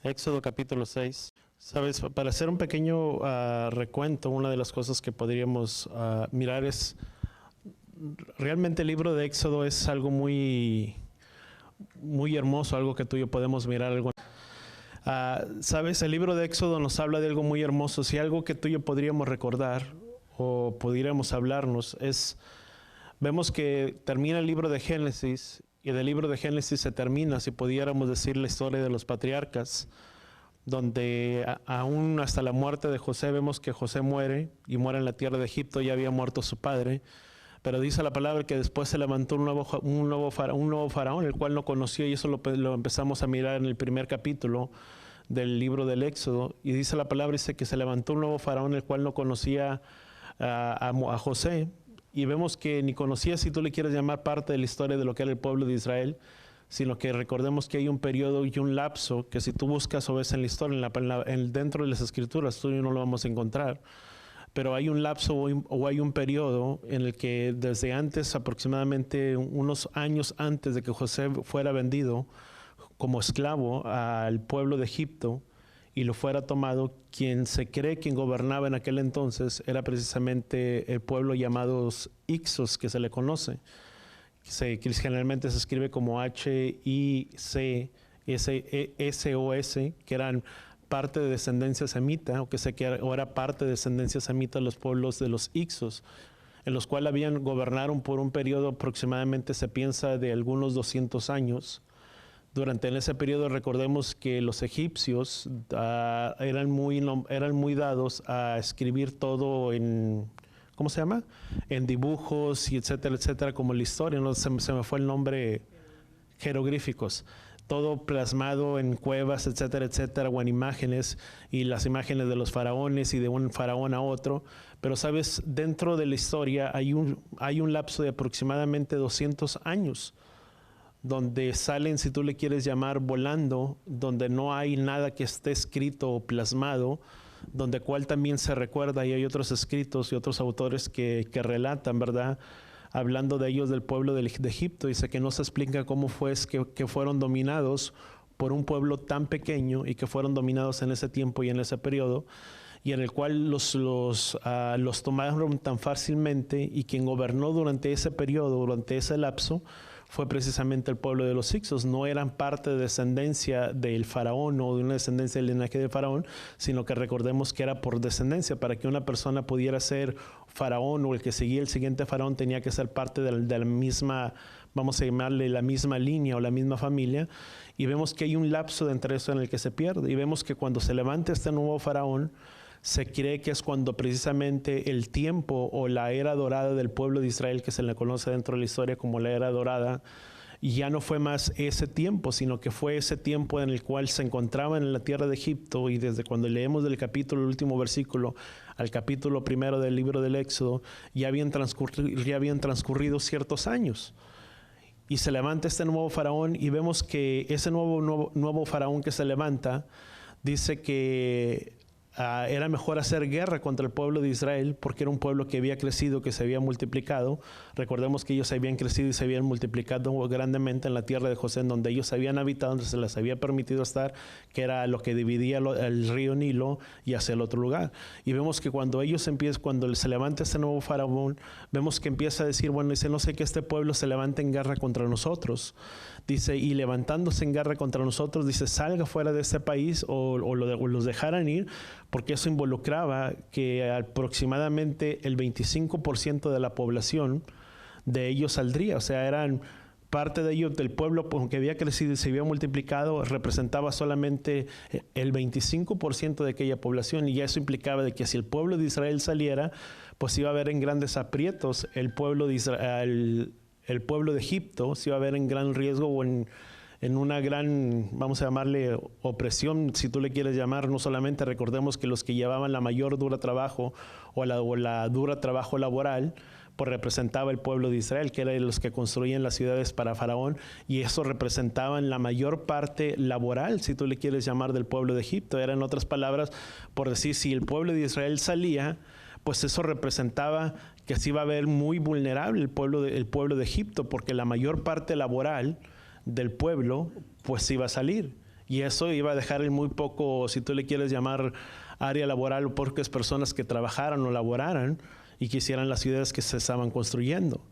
Éxodo capítulo 6. Sabes, para hacer un pequeño recuento, una de las cosas que podríamos mirar es, realmente el libro de Éxodo es algo muy, muy hermoso, algo que tú y yo podemos mirar. Sabes, el libro de Éxodo nos habla de algo muy hermoso. Si algo que tú y yo podríamos recordar o pudiéramos hablarnos es, vemos que termina el libro de Génesis y del libro de Génesis se termina, si pudiéramos decir, la historia de los patriarcas, donde aún hasta la muerte de José vemos que José muere y muere en la tierra de Egipto, ya había muerto su padre, pero dice la palabra que después se levantó un nuevo faraón, el cual no conocía, y eso lo empezamos a mirar en el primer capítulo del libro del Éxodo, y dice la palabra, dice que se levantó un nuevo faraón, el cual no conocía a José, y vemos que ni conocía, si tú le quieres llamar, parte de la historia de lo que era el pueblo de Israel, sino que recordemos que hay un periodo y un lapso que si tú buscas o ves en la historia, dentro de las escrituras, tú y yo no lo vamos a encontrar, pero hay un lapso o hay un periodo en el que desde antes, aproximadamente unos años antes de que José fuera vendido como esclavo al pueblo de Egipto y lo fuera tomado, quien gobernaba en aquel entonces era precisamente el pueblo llamados Ixos, que se le conoce. Que generalmente se escribe como H-I-C-S-O-S, que eran parte de descendencia semita, o era parte de descendencia semita de los pueblos de los Ixos, en los cuales gobernaron por un periodo aproximadamente, se piensa, de algunos 200 años. Durante ese periodo recordemos que los egipcios eran muy dados a escribir todo en, ¿cómo se llama? En dibujos y etcétera, como la historia, ¿no? Se me fue el nombre, jeroglíficos. Todo plasmado en cuevas, etcétera, o en imágenes, y las imágenes de los faraones y de un faraón a otro. Pero, ¿sabes? Dentro de la historia hay un lapso de aproximadamente 200 años, donde salen, si tú le quieres llamar, volando, donde no hay nada que esté escrito o plasmado, donde cual también se recuerda, y hay otros escritos y otros autores que relatan, ¿verdad?, hablando de ellos, del pueblo de Egipto. Dice que no se explica cómo fue que fueron dominados por un pueblo tan pequeño y que fueron dominados en ese tiempo y en ese periodo, y en el cual los tomaron tan fácilmente, y quien gobernó durante ese periodo, durante ese lapso, fue precisamente el pueblo de los Ixos. No eran parte de descendencia del faraón o de una descendencia del linaje del faraón, sino que recordemos que era por descendencia. Para que una persona pudiera ser faraón o el que seguía el siguiente faraón, tenía que ser parte de la misma, vamos a llamarle la misma línea o la misma familia. Y vemos que hay un lapso de entre eso en el que se pierde. Y vemos que cuando se levanta este nuevo faraón, se cree que es cuando precisamente el tiempo o la era dorada del pueblo de Israel, que se le conoce dentro de la historia como la era dorada, ya no fue más ese tiempo, sino que fue ese tiempo en el cual se encontraban en la tierra de Egipto. Y desde cuando leemos del capítulo, el último versículo, al capítulo 1 del libro del Éxodo, ya habían transcurrido ciertos años. Y se levanta este nuevo faraón, y vemos que ese nuevo faraón que se levanta, dice que era mejor hacer guerra contra el pueblo de Israel, porque era un pueblo que había crecido, que se había multiplicado. Recordemos que ellos habían crecido y se habían multiplicado grandemente en la tierra de José, en donde ellos habían habitado, donde se les había permitido estar, que era lo que dividía el río Nilo y hacia el otro lugar. Y vemos que cuando se levanta este nuevo faraón, vemos que empieza a decir, bueno, dice, no sé, que este pueblo se levante en guerra contra nosotros. Dice, y levantándose en guerra contra nosotros, dice, salga fuera de este país o los dejaran ir, porque eso involucraba que aproximadamente el 25% de la población de ellos saldría. O sea, eran parte de ellos, del pueblo que había crecido y se había multiplicado, representaba solamente el 25% de aquella población, y ya eso implicaba de que si el pueblo de Israel saliera, pues iba a haber en grandes aprietos el pueblo de Israel, el pueblo de Egipto se iba a ver en gran riesgo o en una gran, vamos a llamarle, opresión, si tú le quieres llamar. No solamente, recordemos que los que llevaban la mayor dura trabajo o la dura trabajo laboral, pues representaba el pueblo de Israel, que eran los que construían las ciudades para Faraón, y eso representaban la mayor parte laboral, si tú le quieres llamar, del pueblo de Egipto. Era, en otras palabras, por decir, si el pueblo de Israel salía, pues eso representaba que se iba a ver muy vulnerable el pueblo de Egipto, porque la mayor parte laboral del pueblo pues iba a salir. Y eso iba a dejar en muy poco, si tú le quieres llamar área laboral, o pocas personas que trabajaran o laboraran y que hicieran las ciudades que se estaban construyendo.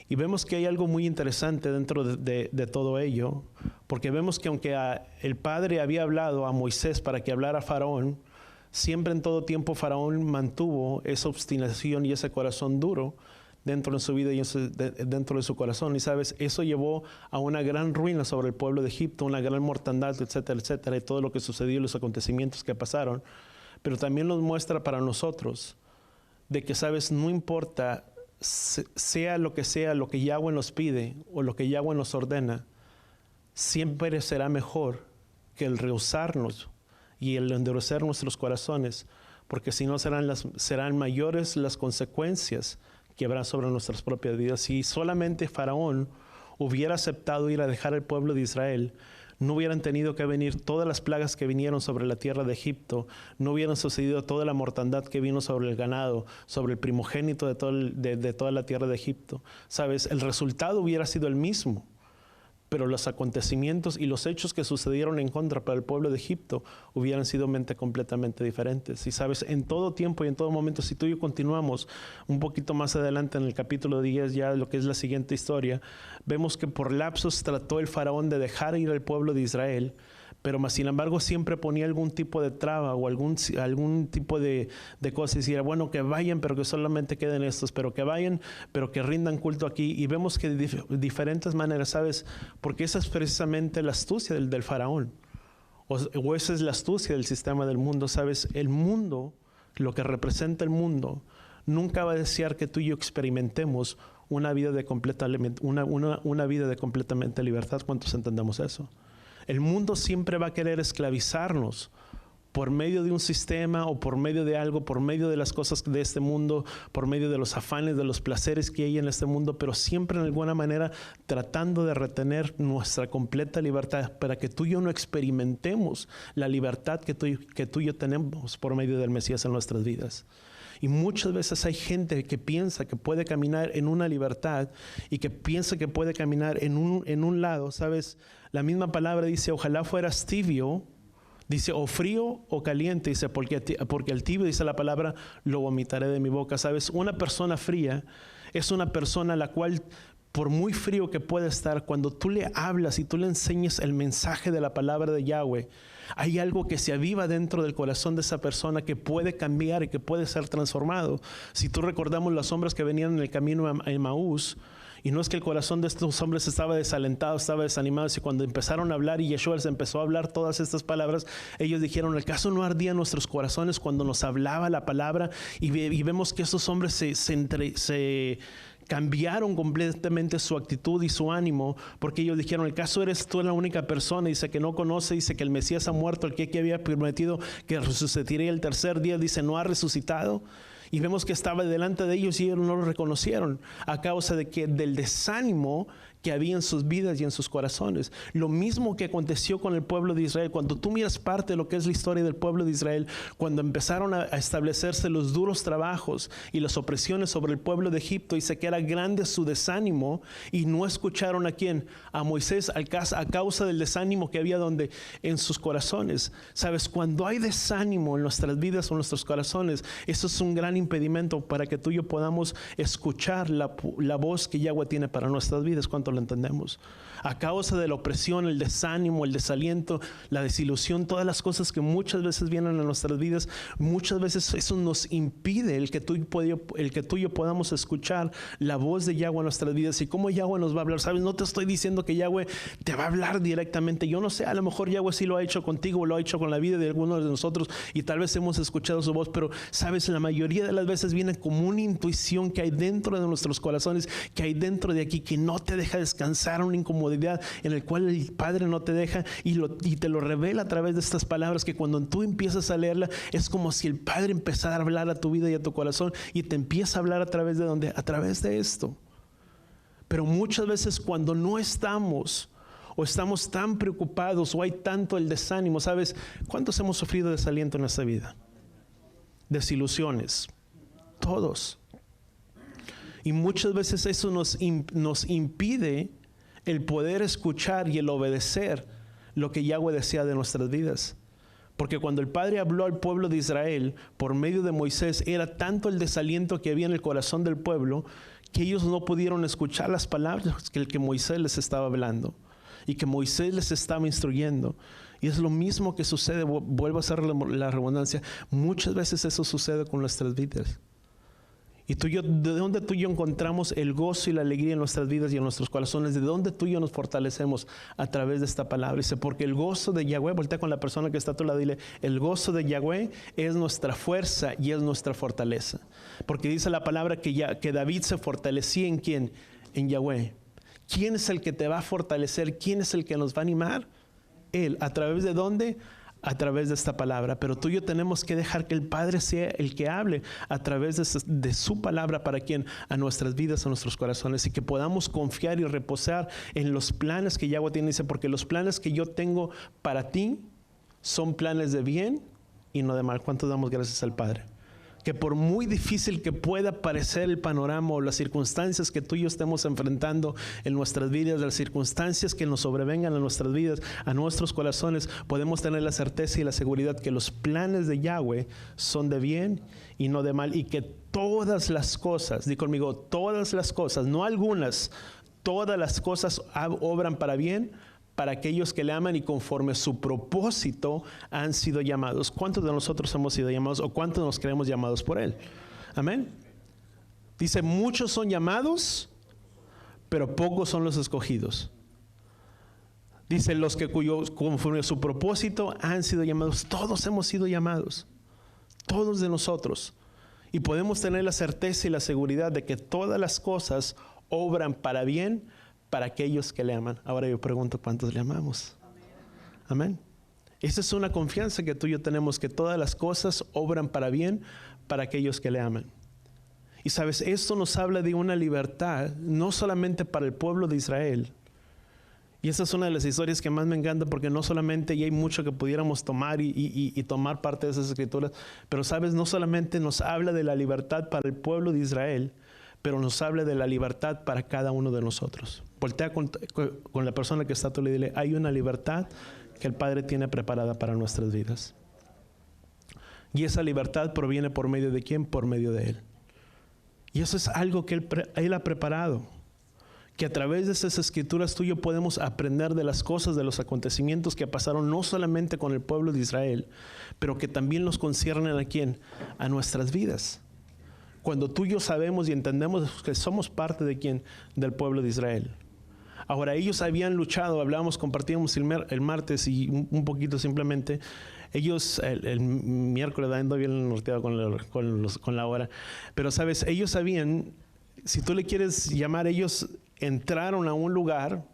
Y vemos que hay algo muy interesante dentro de todo ello, porque vemos que aunque el Padre había hablado a Moisés para que hablara a Faraón, siempre en todo tiempo Faraón mantuvo esa obstinación y ese corazón duro dentro de su vida y dentro de su corazón. Y sabes, eso llevó a una gran ruina sobre el pueblo de Egipto, una gran mortandad, etcétera, etcétera, y todo lo que sucedió, los acontecimientos que pasaron. Pero también nos muestra para nosotros de que, sabes, no importa sea lo que Yahweh nos pide o lo que Yahweh nos ordena, siempre será mejor que el rehusarnos y el endurecer nuestros corazones, porque si no serán mayores las consecuencias que habrá sobre nuestras propias vidas. Si solamente Faraón hubiera aceptado ir a dejar al pueblo de Israel, no hubieran tenido que venir todas las plagas que vinieron sobre la tierra de Egipto, no hubieran sucedido toda la mortandad que vino sobre el ganado, sobre el primogénito de toda la tierra de Egipto. Sabes, el resultado hubiera sido el mismo, pero los acontecimientos y los hechos que sucedieron en contra para el pueblo de Egipto hubieran sido completamente diferentes. Y sabes, en todo tiempo y en todo momento, si tú y yo continuamos un poquito más adelante en el capítulo 10, ya lo que es la siguiente historia, vemos que por lapsos trató el faraón de dejar ir al pueblo de Israel, pero más sin embargo siempre ponía algún tipo de traba o algún tipo de cosa y decía, bueno, que vayan, pero que solamente queden estos, pero que vayan, pero que rindan culto aquí. Y vemos que de diferentes maneras, ¿sabes? Porque esa es precisamente la astucia del faraón, o esa es la astucia del sistema del mundo, ¿sabes? El mundo, lo que representa el mundo, nunca va a desear que tú y yo experimentemos una vida de una vida de completamente libertad. ¿Cuántos entendemos eso? El mundo siempre va a querer esclavizarnos por medio de un sistema o por medio de algo, por medio de las cosas de este mundo, por medio de los afanes, de los placeres que hay en este mundo, pero siempre en alguna manera tratando de retener nuestra completa libertad para que tú y yo no experimentemos la libertad que tú y yo tenemos por medio del Mesías en nuestras vidas. Y muchas veces hay gente que piensa que puede caminar en una libertad y que piensa que puede caminar en un lado, ¿sabes? La misma palabra dice, ojalá fueras tibio, dice, o frío o caliente, dice, porque el tibio, dice la palabra, lo vomitaré de mi boca. ¿Sabes? Una persona fría es una persona a la cual, por muy frío que pueda estar, cuando tú le hablas y tú le enseñas el mensaje de la palabra de Yahweh, hay algo que se aviva dentro del corazón de esa persona que puede cambiar y que puede ser transformado. Si tú recordamos los hombres que venían en el camino a Emaús, y no es que el corazón de estos hombres estaba desalentado, estaba desanimado, y cuando empezaron a hablar y Yeshua les empezó a hablar todas estas palabras, ellos dijeron, ¿acaso no ardían nuestros corazones cuando nos hablaba la palabra? Y vemos que estos hombres se cambiaron completamente su actitud y su ánimo, porque ellos dijeron, ¿el caso eres tú la única persona? Dice que no conoce, dice que el Mesías ha muerto, el que había prometido que resucitaría el tercer día, dice, no ha resucitado. Y vemos que estaba delante de ellos y ellos no lo reconocieron a causa del desánimo que había en sus vidas y en sus corazones. Lo mismo que aconteció con el pueblo de Israel. Cuando tú miras parte de lo que es la historia del pueblo de Israel, cuando empezaron a establecerse los duros trabajos y las opresiones sobre el pueblo de Egipto, dice que era grande su desánimo y no escucharon ¿a quién? A Moisés, a causa del desánimo que había en sus corazones. Sabes, cuando hay desánimo en nuestras vidas o en nuestros corazones, eso es un gran impedimento para que tú y yo podamos escuchar la voz que Yahweh tiene para nuestras vidas. ¿Cuánto lo entendemos? A causa de la opresión, el desánimo, el desaliento, la desilusión, todas las cosas que muchas veces vienen a nuestras vidas, muchas veces eso nos impide el que tú y yo podamos escuchar la voz de Yahweh en nuestras vidas. ¿Y cómo Yahweh nos va a hablar? ¿Sabes? No te estoy diciendo que Yahweh te va a hablar directamente. Yo no sé, a lo mejor Yahweh sí lo ha hecho contigo o lo ha hecho con la vida de algunos de nosotros y tal vez hemos escuchado su voz, pero sabes, la mayoría de las veces viene como una intuición que hay dentro de nuestros corazones, que hay dentro de aquí, que no te deja descansar, una incomodidad en el cual el Padre no te deja y te lo revela a través de estas palabras, que cuando tú empiezas a leerla es como si el Padre empezara a hablar a tu vida y a tu corazón y te empieza a hablar a través de esto. Pero muchas veces cuando no estamos o estamos tan preocupados o hay tanto el desánimo, ¿sabes? ¿Cuántos hemos sufrido desaliento en esta vida? Desilusiones, todos. Y muchas veces eso nos impide el poder escuchar y el obedecer lo que Yahweh desea de nuestras vidas. Porque cuando el Padre habló al pueblo de Israel por medio de Moisés, era tanto el desaliento que había en el corazón del pueblo que ellos no pudieron escuchar las palabras que Moisés les estaba hablando y que Moisés les estaba instruyendo. Y es lo mismo que sucede, vuelvo a hacer la redundancia, muchas veces eso sucede con nuestras vidas. Y tú y yo, ¿de dónde tú y yo encontramos el gozo y la alegría en nuestras vidas y en nuestros corazones? ¿De dónde tú y yo nos fortalecemos? A través de esta palabra. Dice, porque el gozo de Yahweh, voltea con la persona que está a tu lado, dile, el gozo de Yahweh es nuestra fuerza y es nuestra fortaleza. Porque dice la palabra que David se fortalecía ¿en quién? En Yahweh. ¿Quién es el que te va a fortalecer? ¿Quién es el que nos va a animar? Él. ¿A través de dónde? A través de esta palabra. Pero tú y yo tenemos que dejar que el Padre sea el que hable a través de su palabra. ¿Para quién? A nuestras vidas, a nuestros corazones, y que podamos confiar y reposar en los planes que Yahweh tiene. Dice, porque los planes que yo tengo para ti son planes de bien y no de mal. ¿Cuánto damos gracias al Padre? Que por muy difícil que pueda parecer el panorama o las circunstancias que tú y yo estemos enfrentando en nuestras vidas, las circunstancias que nos sobrevengan a nuestras vidas, a nuestros corazones, podemos tener la certeza y la seguridad que los planes de Yahweh son de bien y no de mal, y que todas las cosas, di conmigo, todas las cosas, no algunas, todas las cosas obran para bien para aquellos que le aman y conforme su propósito han sido llamados. ¿Cuántos de nosotros hemos sido llamados o cuántos nos creemos llamados por Él? Amén. Dice, muchos son llamados, pero pocos son los escogidos. Dice, los que conforme a su propósito han sido llamados. Todos hemos sido llamados. Todos de nosotros. Y podemos tener la certeza y la seguridad de que todas las cosas obran para bien para aquellos que le aman. Ahora yo pregunto, ¿cuántos le amamos? Amén. Esa es una confianza que tú y yo tenemos, que todas las cosas obran para bien para aquellos que le aman. Y sabes, esto nos habla de una libertad, no solamente para el pueblo de Israel. Y esa es una de las historias que más me encanta, porque no solamente, y hay mucho que pudiéramos tomar y tomar parte de esas escrituras, pero sabes, no solamente nos habla de la libertad para el pueblo de Israel, pero nos habla de la libertad para cada uno de nosotros. Voltea con la persona que está a tu lado y dile, hay una libertad que el Padre tiene preparada para nuestras vidas. Y esa libertad proviene por medio de ¿quién? Por medio de Él. Y eso es algo que Él ha preparado. Que a través de esas escrituras tú y yo podemos aprender de las cosas, de los acontecimientos que pasaron no solamente con el pueblo de Israel, pero que también nos conciernen ¿a quién? A nuestras vidas. Cuando tú y yo sabemos y entendemos que somos parte de ¿quién? Del pueblo de Israel. Ahora, ellos habían luchado, compartíamos el martes y un poquito simplemente. Ellos, el miércoles, ando bien norteado con la hora. Pero sabes, ellos sabían, si tú le quieres llamar, ellos entraron a un lugar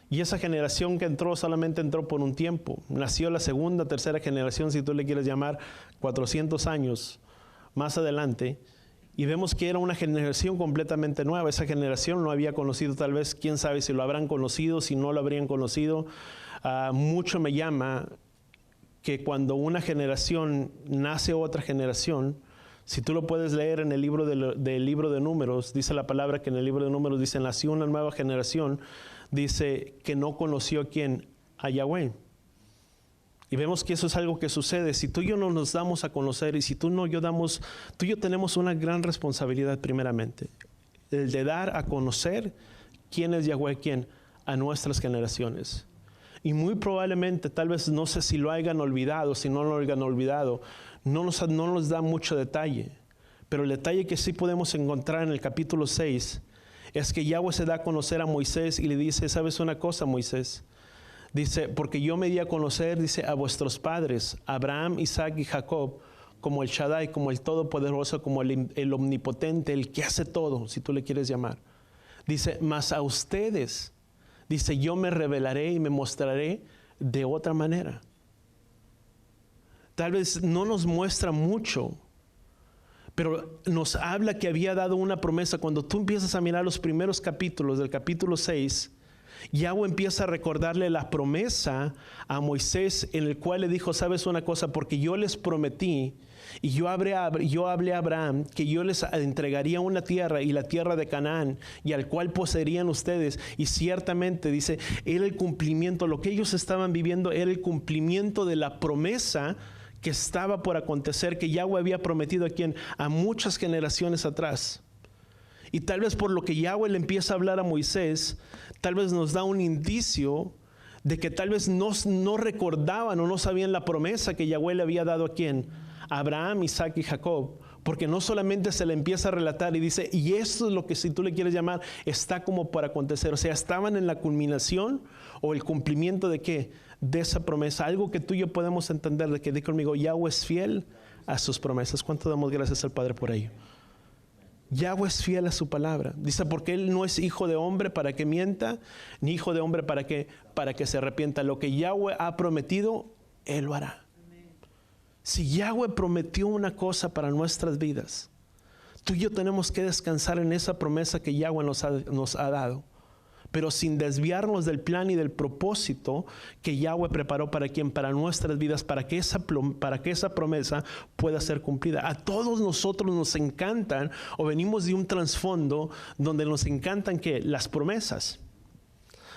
y esa generación que entró solamente entró por un tiempo. Nació la segunda, tercera generación, si tú le quieres llamar, 400 años más adelante. Y vemos que era una generación completamente nueva. Esa generación no había conocido, tal vez, quién sabe si lo habrán conocido, si no lo habrían conocido. Mucho me llama que cuando una generación nace otra generación, si tú lo puedes leer en el libro del libro de Números, dice la palabra que en el libro de Números dice, nació una nueva generación, dice que no conoció a quién, a Yahweh. Y vemos que eso es algo que sucede. Si tú y yo no nos damos a conocer, y si tú y yo tenemos una gran responsabilidad primeramente, el de dar a conocer quién es Yahweh, quién, a nuestras generaciones. Y muy probablemente, tal vez, no sé si lo hayan olvidado, si no lo hayan olvidado, no nos da mucho detalle. Pero el detalle que sí podemos encontrar en el capítulo 6 es que Yahweh se da a conocer a Moisés y le dice, ¿sabes una cosa, Moisés? Dice, porque yo me di a conocer, dice, a vuestros padres, Abraham, Isaac y Jacob, como el Shaddai, como el Todopoderoso, como el Omnipotente, el que hace todo, si tú le quieres llamar. Dice, mas a ustedes, dice, yo me revelaré y me mostraré de otra manera. Tal vez no nos muestra mucho, pero nos habla que había dado una promesa. Cuando tú empiezas a mirar los primeros capítulos del capítulo 6, Yahweh empieza a recordarle la promesa a Moisés, en el cual le dijo, ¿sabes una cosa? Porque yo les prometí y yo hablé a Abraham que yo les entregaría una tierra, y la tierra de Canaán, y al cual poseerían ustedes. Y ciertamente, dice, era el cumplimiento, lo que ellos estaban viviendo era el cumplimiento de la promesa que estaba por acontecer, que Yahweh había prometido a muchas generaciones atrás. Y tal vez por lo que Yahweh le empieza a hablar a Moisés, tal vez nos da un indicio de que tal vez no recordaban o no sabían la promesa que Yahweh le había dado a Abraham, Isaac y Jacob. Porque no solamente se le empieza a relatar y dice, y esto es lo que, si tú le quieres llamar, está como por acontecer. O sea, estaban en la culminación o el cumplimiento de ¿qué? De esa promesa. Algo que tú y yo podemos entender, de que di conmigo, Yahweh es fiel a sus promesas. ¿Cuánto damos gracias al Padre por ello? Yahweh es fiel a su palabra. Dice, porque Él no es hijo de hombre para que mienta, ni hijo de hombre para que se arrepienta. Lo que Yahweh ha prometido, Él lo hará. Si Yahweh prometió una cosa para nuestras vidas, tú y yo tenemos que descansar en esa promesa que Yahweh nos ha dado, pero sin desviarnos del plan y del propósito que Yahweh preparó para nuestras vidas, para que esa promesa pueda ser cumplida. A todos nosotros nos encantan, o venimos de un trasfondo donde nos encantan ¿qué? Las promesas.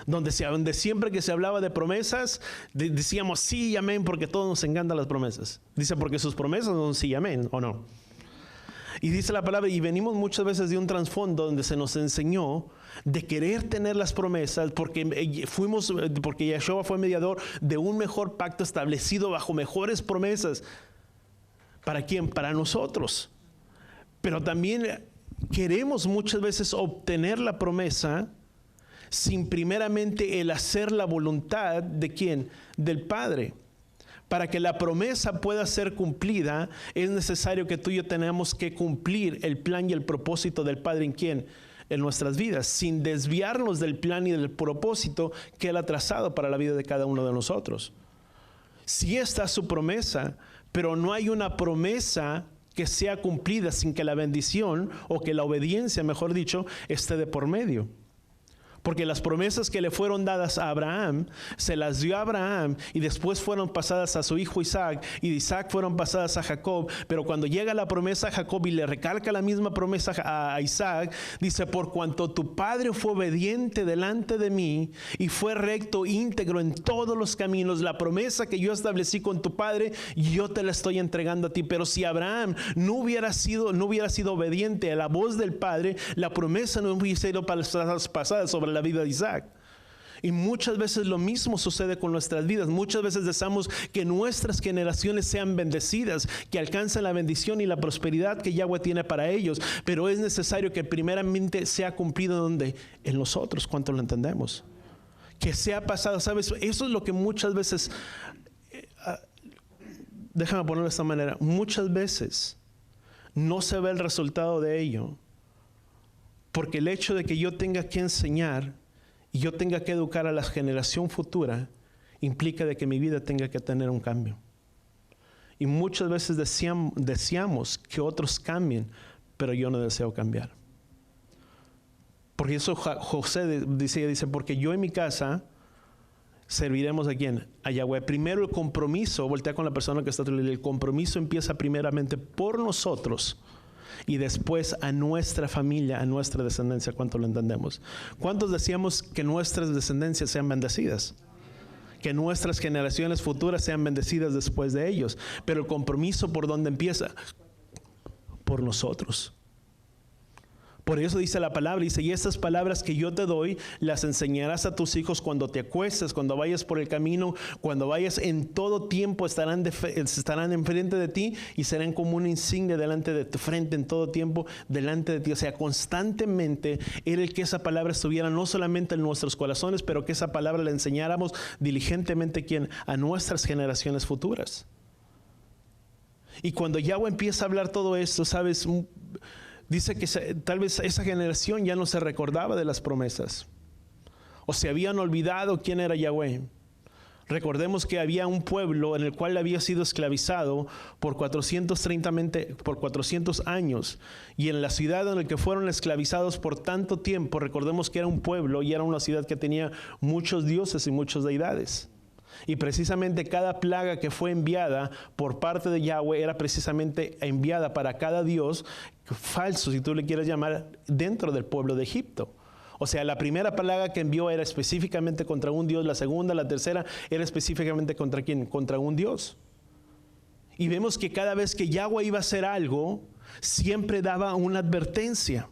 Donde siempre que se hablaba de promesas, decíamos sí y amén, porque a todos nos encantan las promesas. Dice, porque sus promesas son sí y amén, ¿o no? Y dice la palabra, y venimos muchas veces de un trasfondo donde se nos enseñó de querer tener las promesas, porque Yeshua fue mediador de un mejor pacto establecido bajo mejores promesas. ¿Para quién? Para nosotros. Pero también queremos muchas veces obtener la promesa sin primeramente el hacer la voluntad ¿de quién? Del Padre. Para que la promesa pueda ser cumplida, es necesario que tú y yo tenemos que cumplir el plan y el propósito del Padre. ¿En quién? En nuestras vidas, sin desviarnos del plan y del propósito que Él ha trazado para la vida de cada uno de nosotros. Sí está su promesa, pero no hay una promesa que sea cumplida sin que la bendición, o que la obediencia, mejor dicho, esté de por medio. Porque las promesas que le fueron dadas a Abraham, se las dio a Abraham, y después fueron pasadas a su hijo Isaac, y de Isaac fueron pasadas a Jacob. Pero cuando llega la promesa a Jacob y le recalca la misma promesa a Isaac, dice, por cuanto tu padre fue obediente delante de mí y fue recto, íntegro en todos los caminos, la promesa que yo establecí con tu padre, yo te la estoy entregando a ti. Pero si Abraham no hubiera sido obediente a la voz del Padre, la promesa no hubiera sido pasada sobre la vida de Isaac. Y muchas veces lo mismo sucede con nuestras vidas. Muchas veces deseamos que nuestras generaciones sean bendecidas, que alcancen la bendición y la prosperidad que Yahweh tiene para ellos, pero es necesario que primeramente sea cumplido donde en nosotros. ¿Cuánto lo entendemos? Que sea pasado, ¿sabes? Eso es lo que muchas veces déjame ponerlo de esta manera, muchas veces no se ve el resultado de ello, porque el hecho de que yo tenga que enseñar y yo tenga que educar a la generación futura implica de que mi vida tenga que tener un cambio. Y muchas veces deseamos que otros cambien, pero yo no deseo cambiar. Porque eso José dice, porque yo en mi casa serviremos ¿a quién? A Yahweh. Primero el compromiso, voltea con la persona que está a tu lado, el compromiso empieza primeramente por nosotros, y después a nuestra familia, a nuestra descendencia. ¿Cuánto lo entendemos? ¿Cuántos deseamos que nuestras descendencias sean bendecidas? Que nuestras generaciones futuras sean bendecidas después de ellos. Pero el compromiso, ¿por dónde empieza? Por nosotros. Por eso dice la palabra, dice, y estas palabras que yo te doy, las enseñarás a tus hijos cuando te acuestes, cuando vayas por el camino, cuando vayas, en todo tiempo estarán enfrente de ti y serán como una insignia delante de tu frente, en todo tiempo delante de ti. O sea, constantemente era el que esa palabra estuviera no solamente en nuestros corazones, pero que esa palabra la enseñáramos diligentemente a nuestras generaciones futuras. Y cuando Yahweh empieza a hablar todo esto, ¿sabes? Dice que tal vez esa generación ya no se recordaba de las promesas, o se habían olvidado quién era Yahweh. Recordemos que había un pueblo en el cual había sido esclavizado por 400 años. Y en la ciudad en la que fueron esclavizados por tanto tiempo, recordemos que era un pueblo y era una ciudad que tenía muchos dioses y muchas deidades. Y precisamente cada plaga que fue enviada por parte de Yahweh era precisamente enviada para cada dios falso, si tú le quieres llamar, dentro del pueblo de Egipto. O sea, la primera plaga que envió era específicamente contra un dios, la segunda, la tercera era específicamente contra quién, contra un dios. Y vemos que cada vez que Yahweh iba a hacer algo, siempre daba una advertencia.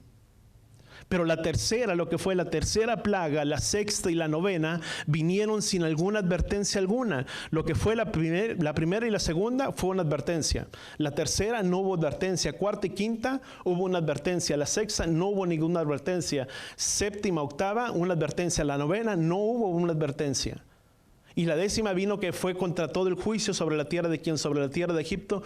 Pero la tercera, lo que fue la tercera plaga, la sexta y la novena, vinieron sin alguna advertencia alguna. Lo que fue la primera y la segunda fue una advertencia. La tercera no hubo advertencia. Cuarta y quinta hubo una advertencia. La sexta no hubo ninguna advertencia. Séptima, octava, una advertencia. La novena no hubo una advertencia. Y la décima vino que fue contra todo el juicio sobre la tierra de quién, sobre la tierra de Egipto,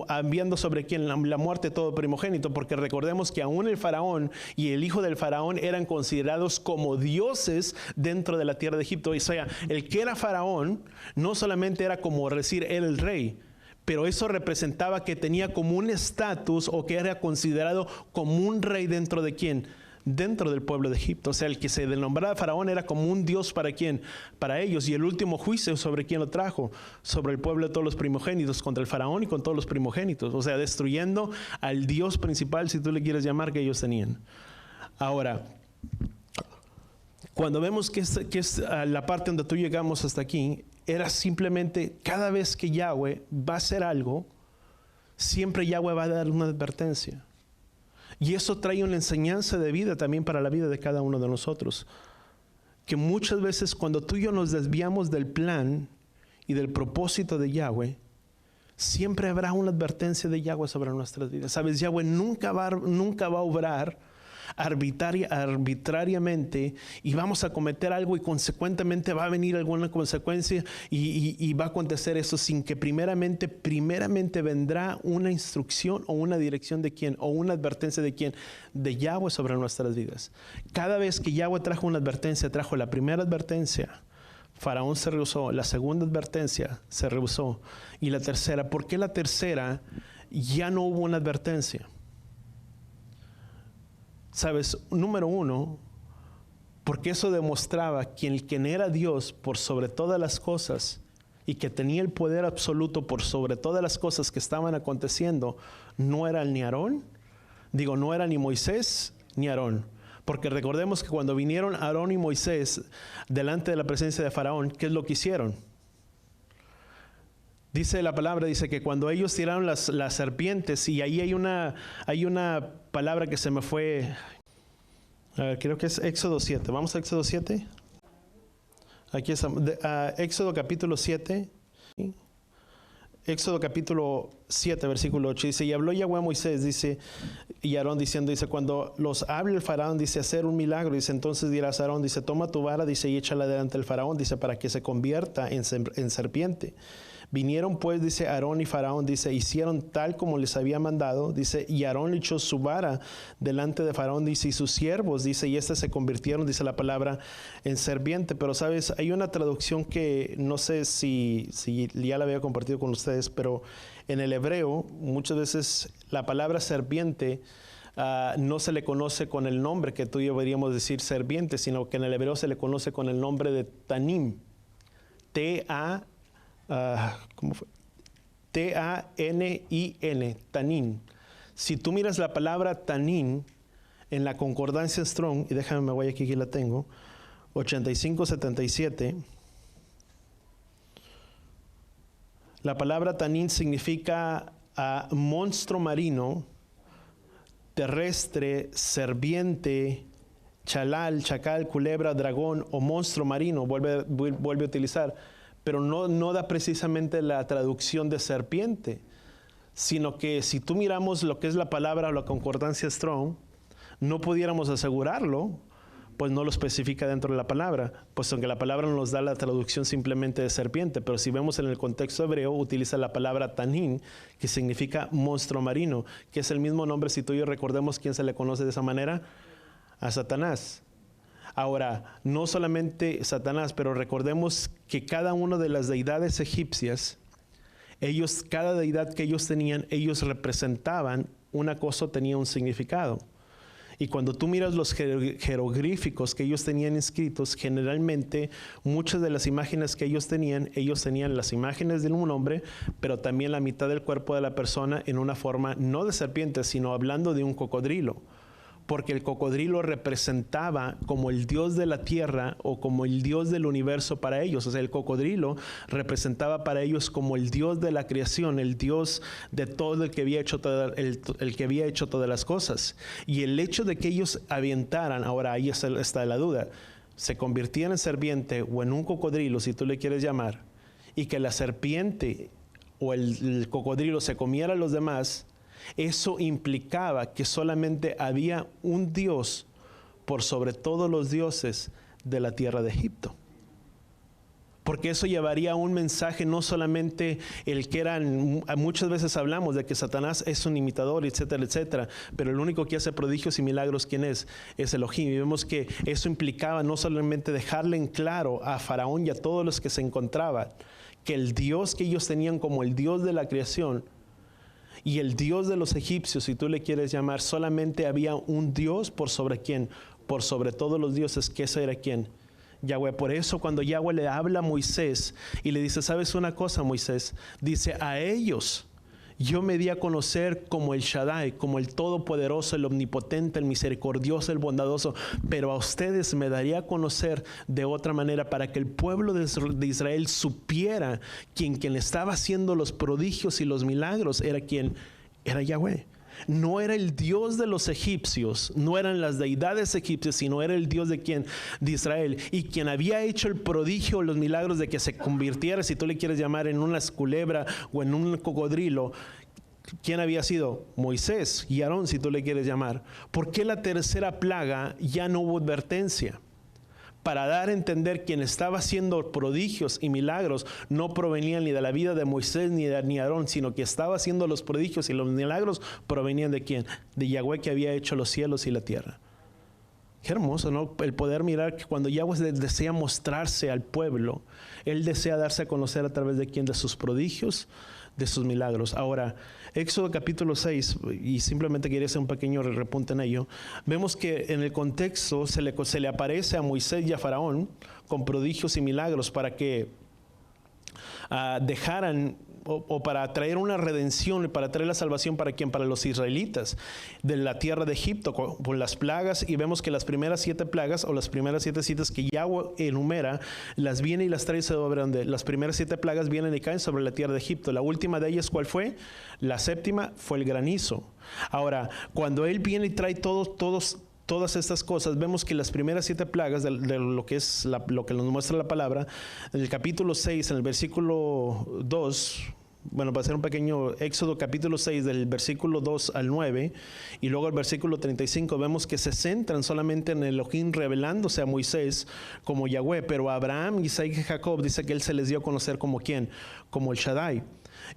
enviando sobre quién la muerte de todo primogénito, porque recordemos que aún el faraón y el hijo del faraón eran considerados como dioses dentro de la tierra de Egipto. O sea, el que era faraón no solamente era como decir era el rey, pero eso representaba que tenía como un estatus o que era considerado como un rey dentro de quién, dentro del pueblo de Egipto. O sea, el que se denombraba faraón era como un dios para quién, para ellos. Y el último juicio sobre quién lo trajo, sobre el pueblo de todos los primogénitos, contra el faraón y con todos los primogénitos. O sea, destruyendo al dios principal, si tú le quieres llamar, que ellos tenían. Ahora, cuando vemos que es la parte donde tú llegamos hasta aquí, era simplemente cada vez que Yahweh va a hacer algo, siempre Yahweh va a dar una advertencia. Y eso trae una enseñanza de vida también para la vida de cada uno de nosotros. Que muchas veces cuando tú y yo nos desviamos del plan y del propósito de Yahweh, siempre habrá una advertencia de Yahweh sobre nuestras vidas. Sabes, Yahweh nunca va a obrar arbitrariamente y vamos a cometer algo y consecuentemente va a venir alguna consecuencia y va a acontecer eso sin que primeramente vendrá una instrucción o una dirección de quién o una advertencia de quién, de Yahweh sobre nuestras vidas. Cada vez que Yahweh trajo una advertencia, trajo la primera advertencia, Faraón se rehusó, la segunda advertencia se rehusó y la tercera, ¿por qué la tercera ya no hubo una advertencia? Sabes, número uno, porque eso demostraba que quien era Dios por sobre todas las cosas y que tenía el poder absoluto por sobre todas las cosas que estaban aconteciendo, no era ni Aarón, no era ni Moisés ni Aarón. Porque recordemos que cuando vinieron Aarón y Moisés delante de la presencia de Faraón, ¿qué es lo que hicieron? Dice la palabra, dice que cuando ellos tiraron las serpientes, y ahí hay una palabra que se me fue, creo que es Éxodo 7. Vamos a Éxodo 7. Aquí está, Éxodo capítulo 7. Éxodo capítulo 7, versículo 8, dice, y habló Yahweh a Moisés, dice, y Aarón diciendo, dice, cuando los hable el faraón, dice, hacer un milagro, dice, entonces dirás a Aarón, dice, toma tu vara, dice, y échala delante del faraón, dice, para que se convierta en serpiente. Vinieron pues, dice, Aarón y Faraón, dice, hicieron tal como les había mandado, dice, y Aarón echó su vara delante de Faraón, dice, y sus siervos, dice, y se convirtieron, dice la palabra, en serpiente. Pero sabes, hay una traducción que no sé si ya la había compartido con ustedes, pero en el hebreo, muchas veces la palabra serpiente no se le conoce con el nombre que tú y yo deberíamos decir serpiente, sino que en el hebreo se le conoce con el nombre de Tanim. ¿Cómo fue? T-A-N-I-N, Tanin. Si tú miras la palabra Tanin en la concordancia Strong, y déjame, me voy aquí la tengo, 8577, la palabra Tanin significa monstruo marino, terrestre, serpiente, chalal, chacal, culebra, dragón o monstruo marino, vuelve a utilizar. Pero no da precisamente la traducción de serpiente, sino que si tú miramos lo que es la palabra o la concordancia Strong, no pudiéramos asegurarlo, pues no lo especifica dentro de la palabra, pues aunque la palabra no nos da la traducción simplemente de serpiente, pero si vemos en el contexto hebreo, utiliza la palabra tanin, que significa monstruo marino, que es el mismo nombre, si tú y yo recordemos quién se le conoce de esa manera, a Satanás. Ahora, no solamente Satanás, pero recordemos que cada una de las deidades egipcias, cada deidad que ellos tenían, ellos representaban una cosa, tenía un significado. Y cuando tú miras los jeroglíficos que ellos tenían inscritos, generalmente muchas de las imágenes que ellos tenían las imágenes de un hombre, pero también la mitad del cuerpo de la persona en una forma no de serpiente, sino hablando de un cocodrilo. Porque el cocodrilo representaba como el dios de la tierra o como el dios del universo para ellos. O sea, el cocodrilo representaba para ellos como el dios de la creación, el dios de todo el que había hecho, el que había hecho todas las cosas. Y el hecho de que ellos aventaran, ahora ahí está la duda, se convirtieran en serpiente o en un cocodrilo, si tú le quieres llamar, y que la serpiente o el cocodrilo se comiera a los demás, eso implicaba que solamente había un Dios por sobre todos los dioses de la tierra de Egipto. Porque eso llevaría un mensaje, no solamente el que eran, muchas veces hablamos de que Satanás es un imitador, etcétera, etcétera, pero el único que hace prodigios y milagros, ¿quién es? Es Elohim. Y vemos que eso implicaba no solamente dejarle en claro a Faraón y a todos los que se encontraban, que el Dios que ellos tenían como el Dios de la creación, y el Dios de los egipcios, si tú le quieres llamar, solamente había un Dios por sobre quién, por sobre todos los dioses, que ese era quién, Yahweh. Por eso cuando Yahweh le habla a Moisés y le dice, ¿sabes una cosa, Moisés? Dice, a ellos yo me di a conocer como el Shaddai, como el Todopoderoso, el Omnipotente, el Misericordioso, el Bondadoso, pero a ustedes me daría a conocer de otra manera para que el pueblo de Israel supiera quien estaba haciendo los prodigios y los milagros era quien era Yahweh. No era el Dios de los egipcios, no eran las deidades egipcias, sino era el Dios de quién, de Israel. Y quien había hecho el prodigio, los milagros de que se convirtiera, si tú le quieres llamar, en una culebra o en un cocodrilo, ¿quién había sido? Moisés y Aarón, si tú le quieres llamar. ¿Por qué la tercera plaga ya no hubo advertencia? Para dar a entender quien estaba haciendo prodigios y milagros no provenían ni de la vida de Moisés ni de Aarón, sino que estaba haciendo los prodigios y los milagros provenían de quién, de Yahweh, que había hecho los cielos y la tierra. Qué hermoso, ¿no? El poder mirar que cuando Yahweh desea mostrarse al pueblo, Él desea darse a conocer a través de quién, de sus prodigios, de sus milagros. Ahora, Éxodo capítulo 6, y simplemente quería hacer un pequeño repunte en ello, vemos que en el contexto se le aparece a Moisés y a Faraón con prodigios y milagros para que dejaran o para traer una redención, para traer la salvación para quién, para los israelitas de la tierra de Egipto con las plagas. Y vemos que las primeras 7 plagas o las primeras 7 citas que Yahweh enumera, las viene y las trae sobre donde las primeras 7 plagas vienen y caen sobre la tierra de Egipto. La última de ellas, ¿cuál fue? La séptima fue el granizo. Ahora, cuando Él viene y trae todas estas cosas, vemos que las primeras 7 plagas de lo que es lo que nos muestra la palabra, en el capítulo 6, en el versículo 2, bueno, va a ser un pequeño Éxodo capítulo 6 del versículo 2 al 9 y luego el versículo 35, vemos que se centran solamente en Elohim revelándose a Moisés como Yahweh, pero a Abraham, Isaac y Jacob dice que Él se les dio a conocer como ¿quién? Como el Shaddai.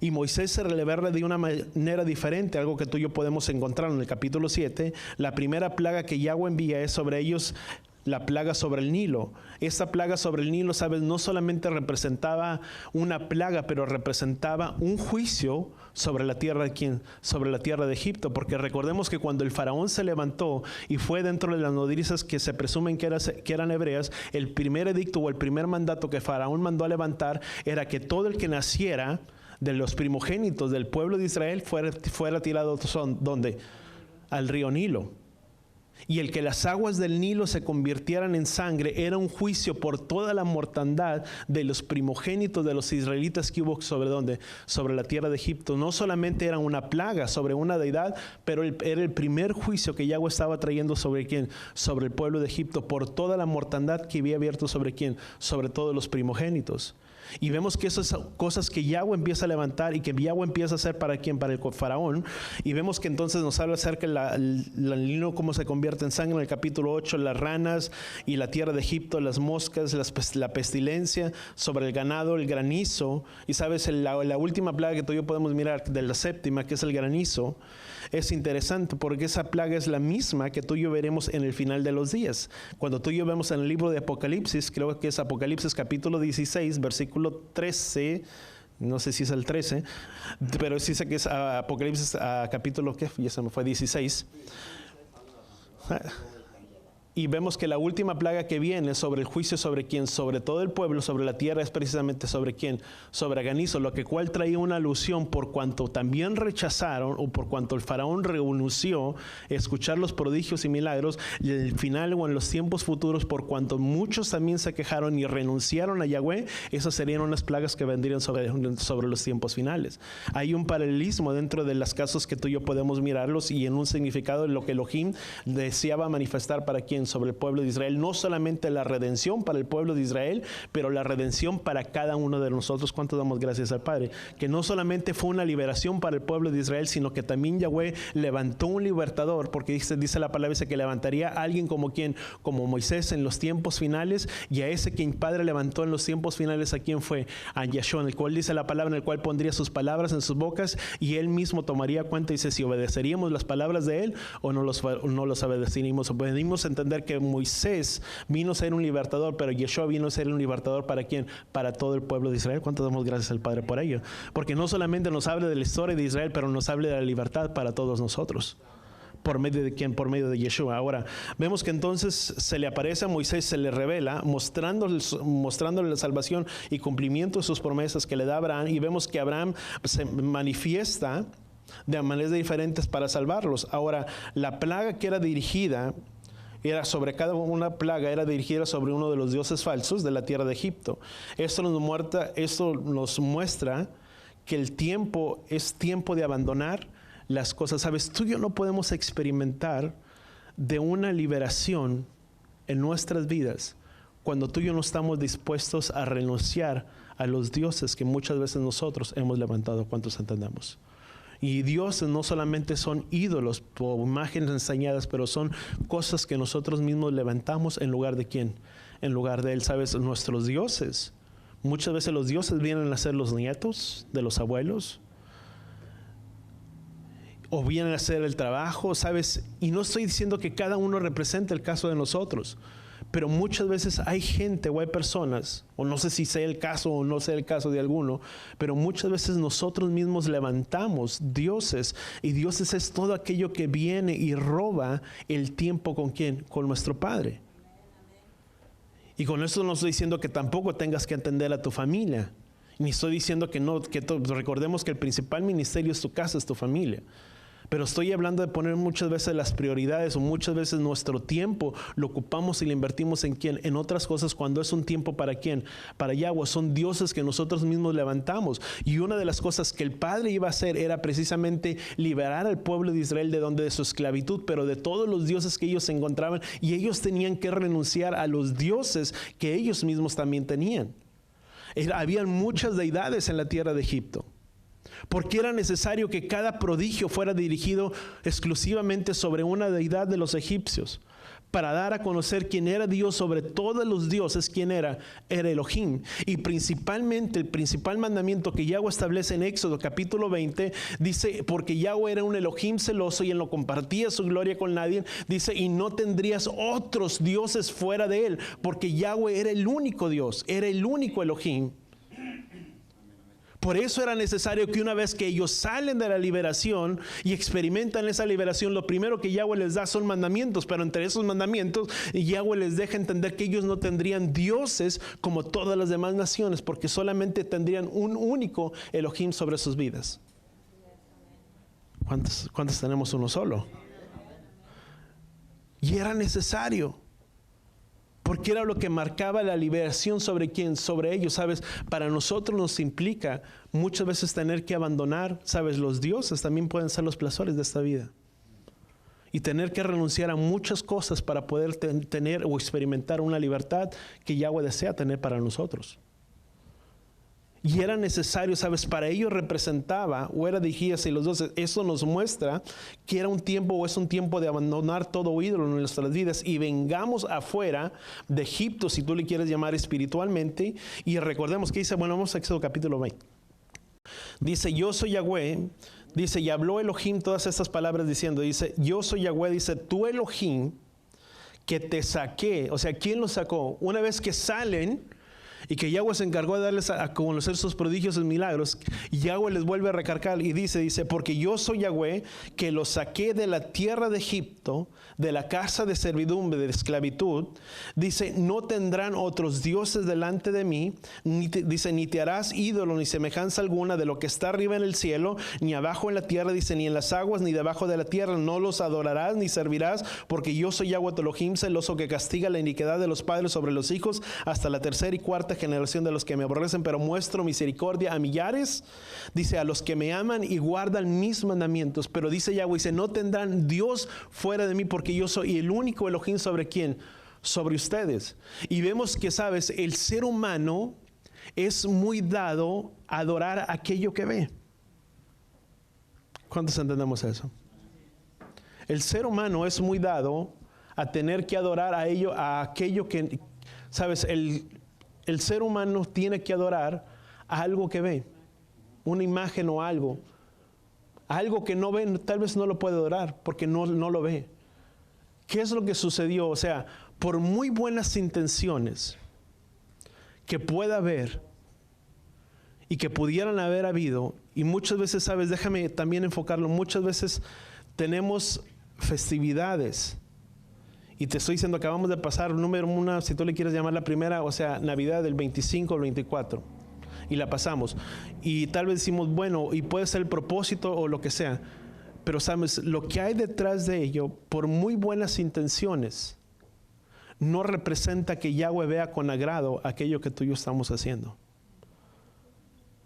Y Moisés se revela de una manera diferente, algo que tú y yo podemos encontrar en el capítulo 7. La primera plaga que Yahweh envía es sobre ellos, la plaga sobre el Nilo. Esta plaga sobre el Nilo, sabes, no solamente representaba una plaga, pero representaba un juicio sobre la tierra de quién, sobre la tierra de Egipto, porque recordemos que cuando el faraón se levantó y fue dentro de las nodrizas que se presumen que eran hebreas, el primer edicto o el primer mandato que faraón mandó a levantar era que todo el que naciera de los primogénitos del pueblo de Israel fuera tirado, ¿dónde? Al río Nilo. Y el que las aguas del Nilo se convirtieran en sangre era un juicio por toda la mortandad de los primogénitos de los israelitas que hubo sobre ¿dónde? Sobre la tierra de Egipto. No solamente era una plaga sobre una deidad, pero era el primer juicio que Yahweh estaba trayendo sobre quién, sobre el pueblo de Egipto, por toda la mortandad que había abierto sobre quién, sobre todos los primogénitos. Y vemos que esas cosas que Yahweh empieza a levantar y que Yahweh empieza a hacer para quién, para el faraón. Y vemos que entonces nos habla acerca del lino, cómo se convierte en sangre en el capítulo 8, las ranas y la tierra de Egipto, las moscas, la pestilencia sobre el ganado, el granizo. Y sabes, la última plaga que tú y yo podemos mirar, de la séptima, que es el granizo, es interesante porque esa plaga es la misma que tú y yo veremos en el final de los días. Cuando tú y yo vemos en el libro de Apocalipsis, creo que es Apocalipsis capítulo 16, versículo 13, no sé si es el 13, pero sí sé que es Apocalipsis capítulo, ¿qué? Ya se me fue, 16. Y vemos que la última plaga que viene sobre el juicio sobre quién, sobre todo el pueblo, sobre la tierra, es precisamente sobre quién, sobre granizo, lo que cual traía una alusión por cuanto también rechazaron o por cuanto el faraón renunció a escuchar los prodigios y milagros, y en el final o en los tiempos futuros, por cuanto muchos también se quejaron y renunciaron a Yahweh, esas serían unas plagas que vendrían sobre los tiempos finales. Hay un paralelismo dentro de los casos que tú y yo podemos mirarlos y en un significado de lo que Elohim deseaba manifestar para quien, sobre el pueblo de Israel, no solamente la redención para el pueblo de Israel, pero la redención para cada uno de nosotros. ¿Cuánto damos gracias al Padre? Que no solamente fue una liberación para el pueblo de Israel, sino que también Yahweh levantó un libertador, porque dice la palabra, dice que levantaría a alguien como quien, como Moisés en los tiempos finales, y a ese quien Padre levantó en los tiempos finales, ¿a quién fue? A Yeshua, en el cual dice la palabra, en el cual pondría sus palabras en sus bocas, y él mismo tomaría cuenta, y dice, si obedeceríamos las palabras de él, o no los obedeceríamos. Venimos a entender que Moisés vino a ser un libertador, pero Yeshua vino a ser un libertador ¿para quién? Para todo el pueblo de Israel. ¿Cuánto damos gracias al Padre por ello? Porque no solamente nos habla de la historia de Israel, pero nos habla de la libertad para todos nosotros. ¿Por medio de quién? Por medio de Yeshua. Ahora, vemos que entonces se le aparece a Moisés, se le revela, mostrándole la salvación y cumplimiento de sus promesas que le da a Abraham, y vemos que Abraham se manifiesta de maneras diferentes para salvarlos. Ahora, la plaga que era dirigida era sobre cada una plaga, era dirigida sobre uno de los dioses falsos de la tierra de Egipto. Esto nos muestra que el tiempo es tiempo de abandonar las cosas. Sabes, tú y yo no podemos experimentar de una liberación en nuestras vidas cuando tú y yo no estamos dispuestos a renunciar a los dioses que muchas veces nosotros hemos levantado. ¿Cuántos entendemos? Y dioses no solamente son ídolos o imágenes enseñadas, pero son cosas que nosotros mismos levantamos en lugar de quién, en lugar de él. Sabes, nuestros dioses, muchas veces los dioses vienen a ser los nietos de los abuelos, o vienen a hacer el trabajo, ¿sabes? Y no estoy diciendo que cada uno represente el caso de nosotros, pero muchas veces hay gente o hay personas, o no sé si sea el caso o no sea el caso de alguno, pero muchas veces nosotros mismos levantamos dioses, y dioses es todo aquello que viene y roba el tiempo ¿con quién? Con nuestro Padre. Y con esto no estoy diciendo que tampoco tengas que atender a tu familia, ni estoy diciendo que no, recordemos que el principal ministerio es tu casa, es tu familia. Pero estoy hablando de poner muchas veces las prioridades, o muchas veces nuestro tiempo lo ocupamos y lo invertimos en quién, en otras cosas, cuando es un tiempo para quién, para Yahweh. Son dioses que nosotros mismos levantamos. Y una de las cosas que el Padre iba a hacer era precisamente liberar al pueblo de Israel de su esclavitud, pero de todos los dioses que ellos se encontraban, y ellos tenían que renunciar a los dioses que ellos mismos también tenían. Habían muchas deidades en la tierra de Egipto, porque era necesario que cada prodigio fuera dirigido exclusivamente sobre una deidad de los egipcios, para dar a conocer quién era Dios sobre todos los dioses. ¿Quién era? Era Elohim. Y principalmente el principal mandamiento que Yahweh establece en Éxodo capítulo 20, dice, porque Yahweh era un Elohim celoso y él no compartía su gloria con nadie, dice, y no tendrías otros dioses fuera de él, porque Yahweh era el único Dios, era el único Elohim. Por eso era necesario que una vez que ellos salen de la liberación y experimentan esa liberación, lo primero que Yahweh les da son mandamientos, pero entre esos mandamientos Yahweh les deja entender que ellos no tendrían dioses como todas las demás naciones, porque solamente tendrían un único Elohim sobre sus vidas. ¿Cuántos tenemos uno solo? Y era necesario, porque era lo que marcaba la liberación sobre quién, sobre ellos. Sabes, para nosotros nos implica muchas veces tener que abandonar, sabes, los dioses también pueden ser los placeres de esta vida, y tener que renunciar a muchas cosas para poder tener o experimentar una libertad que Yahweh desea tener para nosotros. Y era necesario, ¿sabes? Para ellos representaba, o era dirigida hacia los 12. Eso nos muestra que era un tiempo, o es un tiempo de abandonar todo ídolo en nuestras vidas y vengamos afuera de Egipto, si tú le quieres llamar espiritualmente. Y recordemos que dice, bueno, vamos a Éxodo capítulo 20. Dice, yo soy Yahweh. Dice, y habló Elohim todas estas palabras diciendo, dice, yo soy Yahweh. Dice, tú Elohim que te saqué. O sea, ¿quién los sacó? Una vez que salen y que Yahweh se encargó de darles a conocer sus prodigios y milagros, Yahweh les vuelve a recargar y dice, porque yo soy Yahweh que los saqué de la tierra de Egipto, de la casa de servidumbre, de esclavitud. Dice, no tendrán otros dioses delante de mí. Dice, ni te harás ídolo ni semejanza alguna de lo que está arriba en el cielo, ni abajo en la tierra, dice, ni en las aguas, ni debajo de la tierra. No los adorarás ni servirás, porque yo soy Yahweh tu Elohim, celoso que castiga la iniquidad de los padres sobre los hijos hasta la tercera y cuarta generación de los que me aborrecen, pero muestro misericordia a millares, dice, a los que me aman y guardan mis mandamientos. Pero dice Yahweh, dice, no tendrán Dios fuera de mí, porque yo soy el único Elohim. ¿Sobre quién? Sobre ustedes. Y vemos que, sabes, el ser humano es muy dado a adorar aquello que ve. ¿Cuántos entendemos eso? El ser humano es muy dado a tener que adorar a aquello que, sabes, el ser humano tiene que adorar a algo que ve, una imagen o algo que no ve. Tal vez no lo puede adorar porque no lo ve. ¿Qué es lo que sucedió? O sea, por muy buenas intenciones que pueda haber y que pudieran haber habido, y muchas veces, sabes, déjame también enfocarlo, muchas veces tenemos festividades. Y te estoy diciendo, acabamos de pasar número una, si tú le quieres llamar la primera, o sea, Navidad del 25 al 24. Y la pasamos. Y tal vez decimos, bueno, y puede ser el propósito o lo que sea. Pero sabes, lo que hay detrás de ello, por muy buenas intenciones, no representa que Yahweh vea con agrado aquello que tú y yo estamos haciendo.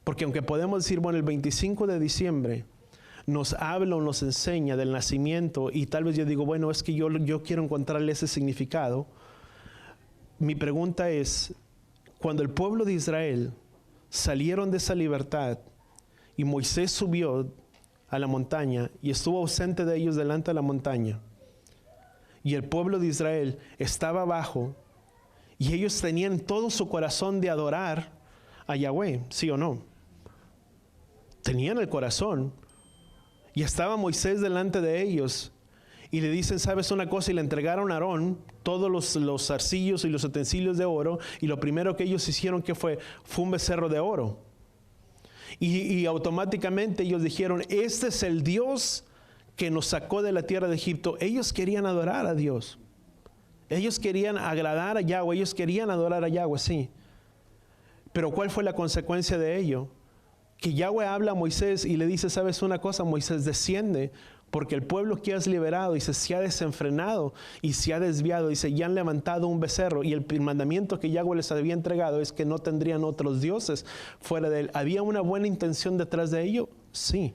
Porque aunque podemos decir, bueno, el 25 de diciembre nos habla o nos enseña del nacimiento, y tal vez yo digo, bueno, es que yo quiero encontrarle ese significado. Mi pregunta es, cuando el pueblo de Israel salieron de esa libertad y Moisés subió a la montaña y estuvo ausente de ellos delante de la montaña, y el pueblo de Israel estaba abajo y ellos tenían todo su corazón de adorar a Yahweh, ¿sí o no? Tenían el corazón. Y estaba Moisés delante de ellos y le dicen, ¿sabes una cosa? Y le entregaron a Aarón todos los zarcillos y los utensilios de oro, y lo primero que ellos hicieron, ¿qué fue? Fue un becerro de oro. Y automáticamente ellos dijeron, este es el Dios que nos sacó de la tierra de Egipto. Ellos querían adorar a Dios. Ellos querían agradar a Yahweh. Ellos querían adorar a Yahweh, sí. Pero ¿cuál fue la consecuencia de ello? Que Yahweh habla a Moisés y le dice, ¿sabes una cosa? Moisés, desciende, porque el pueblo que has liberado, dice, se ha desenfrenado y se ha desviado, dice, y han levantado un becerro. Y el mandamiento que Yahweh les había entregado es que no tendrían otros dioses fuera de él. ¿Había una buena intención detrás de ello? Sí.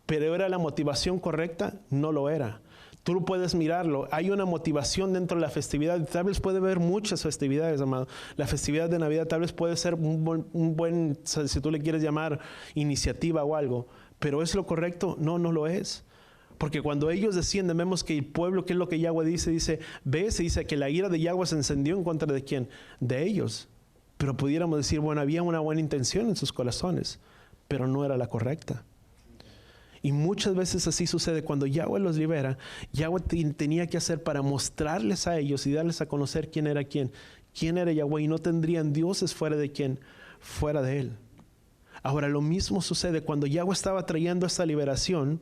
¿Pero era la motivación correcta? No lo era. Tú puedes mirarlo. Hay una motivación dentro de la festividad. Tal vez puede haber muchas festividades, amado. La festividad de Navidad tal vez puede ser un buen, si tú le quieres llamar, iniciativa o algo. ¿Pero es lo correcto? No, no lo es. Porque cuando ellos descienden, vemos que el pueblo, ¿qué es lo que Yahweh dice? Dice, ves, y dice que la ira de Yahweh se encendió en contra de ¿quién? De ellos. Pero pudiéramos decir, bueno, había una buena intención en sus corazones, pero no era la correcta. Y muchas veces así sucede. Cuando Yahweh los libera, Yahweh tenía que hacer para mostrarles a ellos y darles a conocer quién era Yahweh, y no tendrían dioses fuera de quién, fuera de él. Ahora lo mismo sucede cuando Yahweh estaba trayendo esta liberación.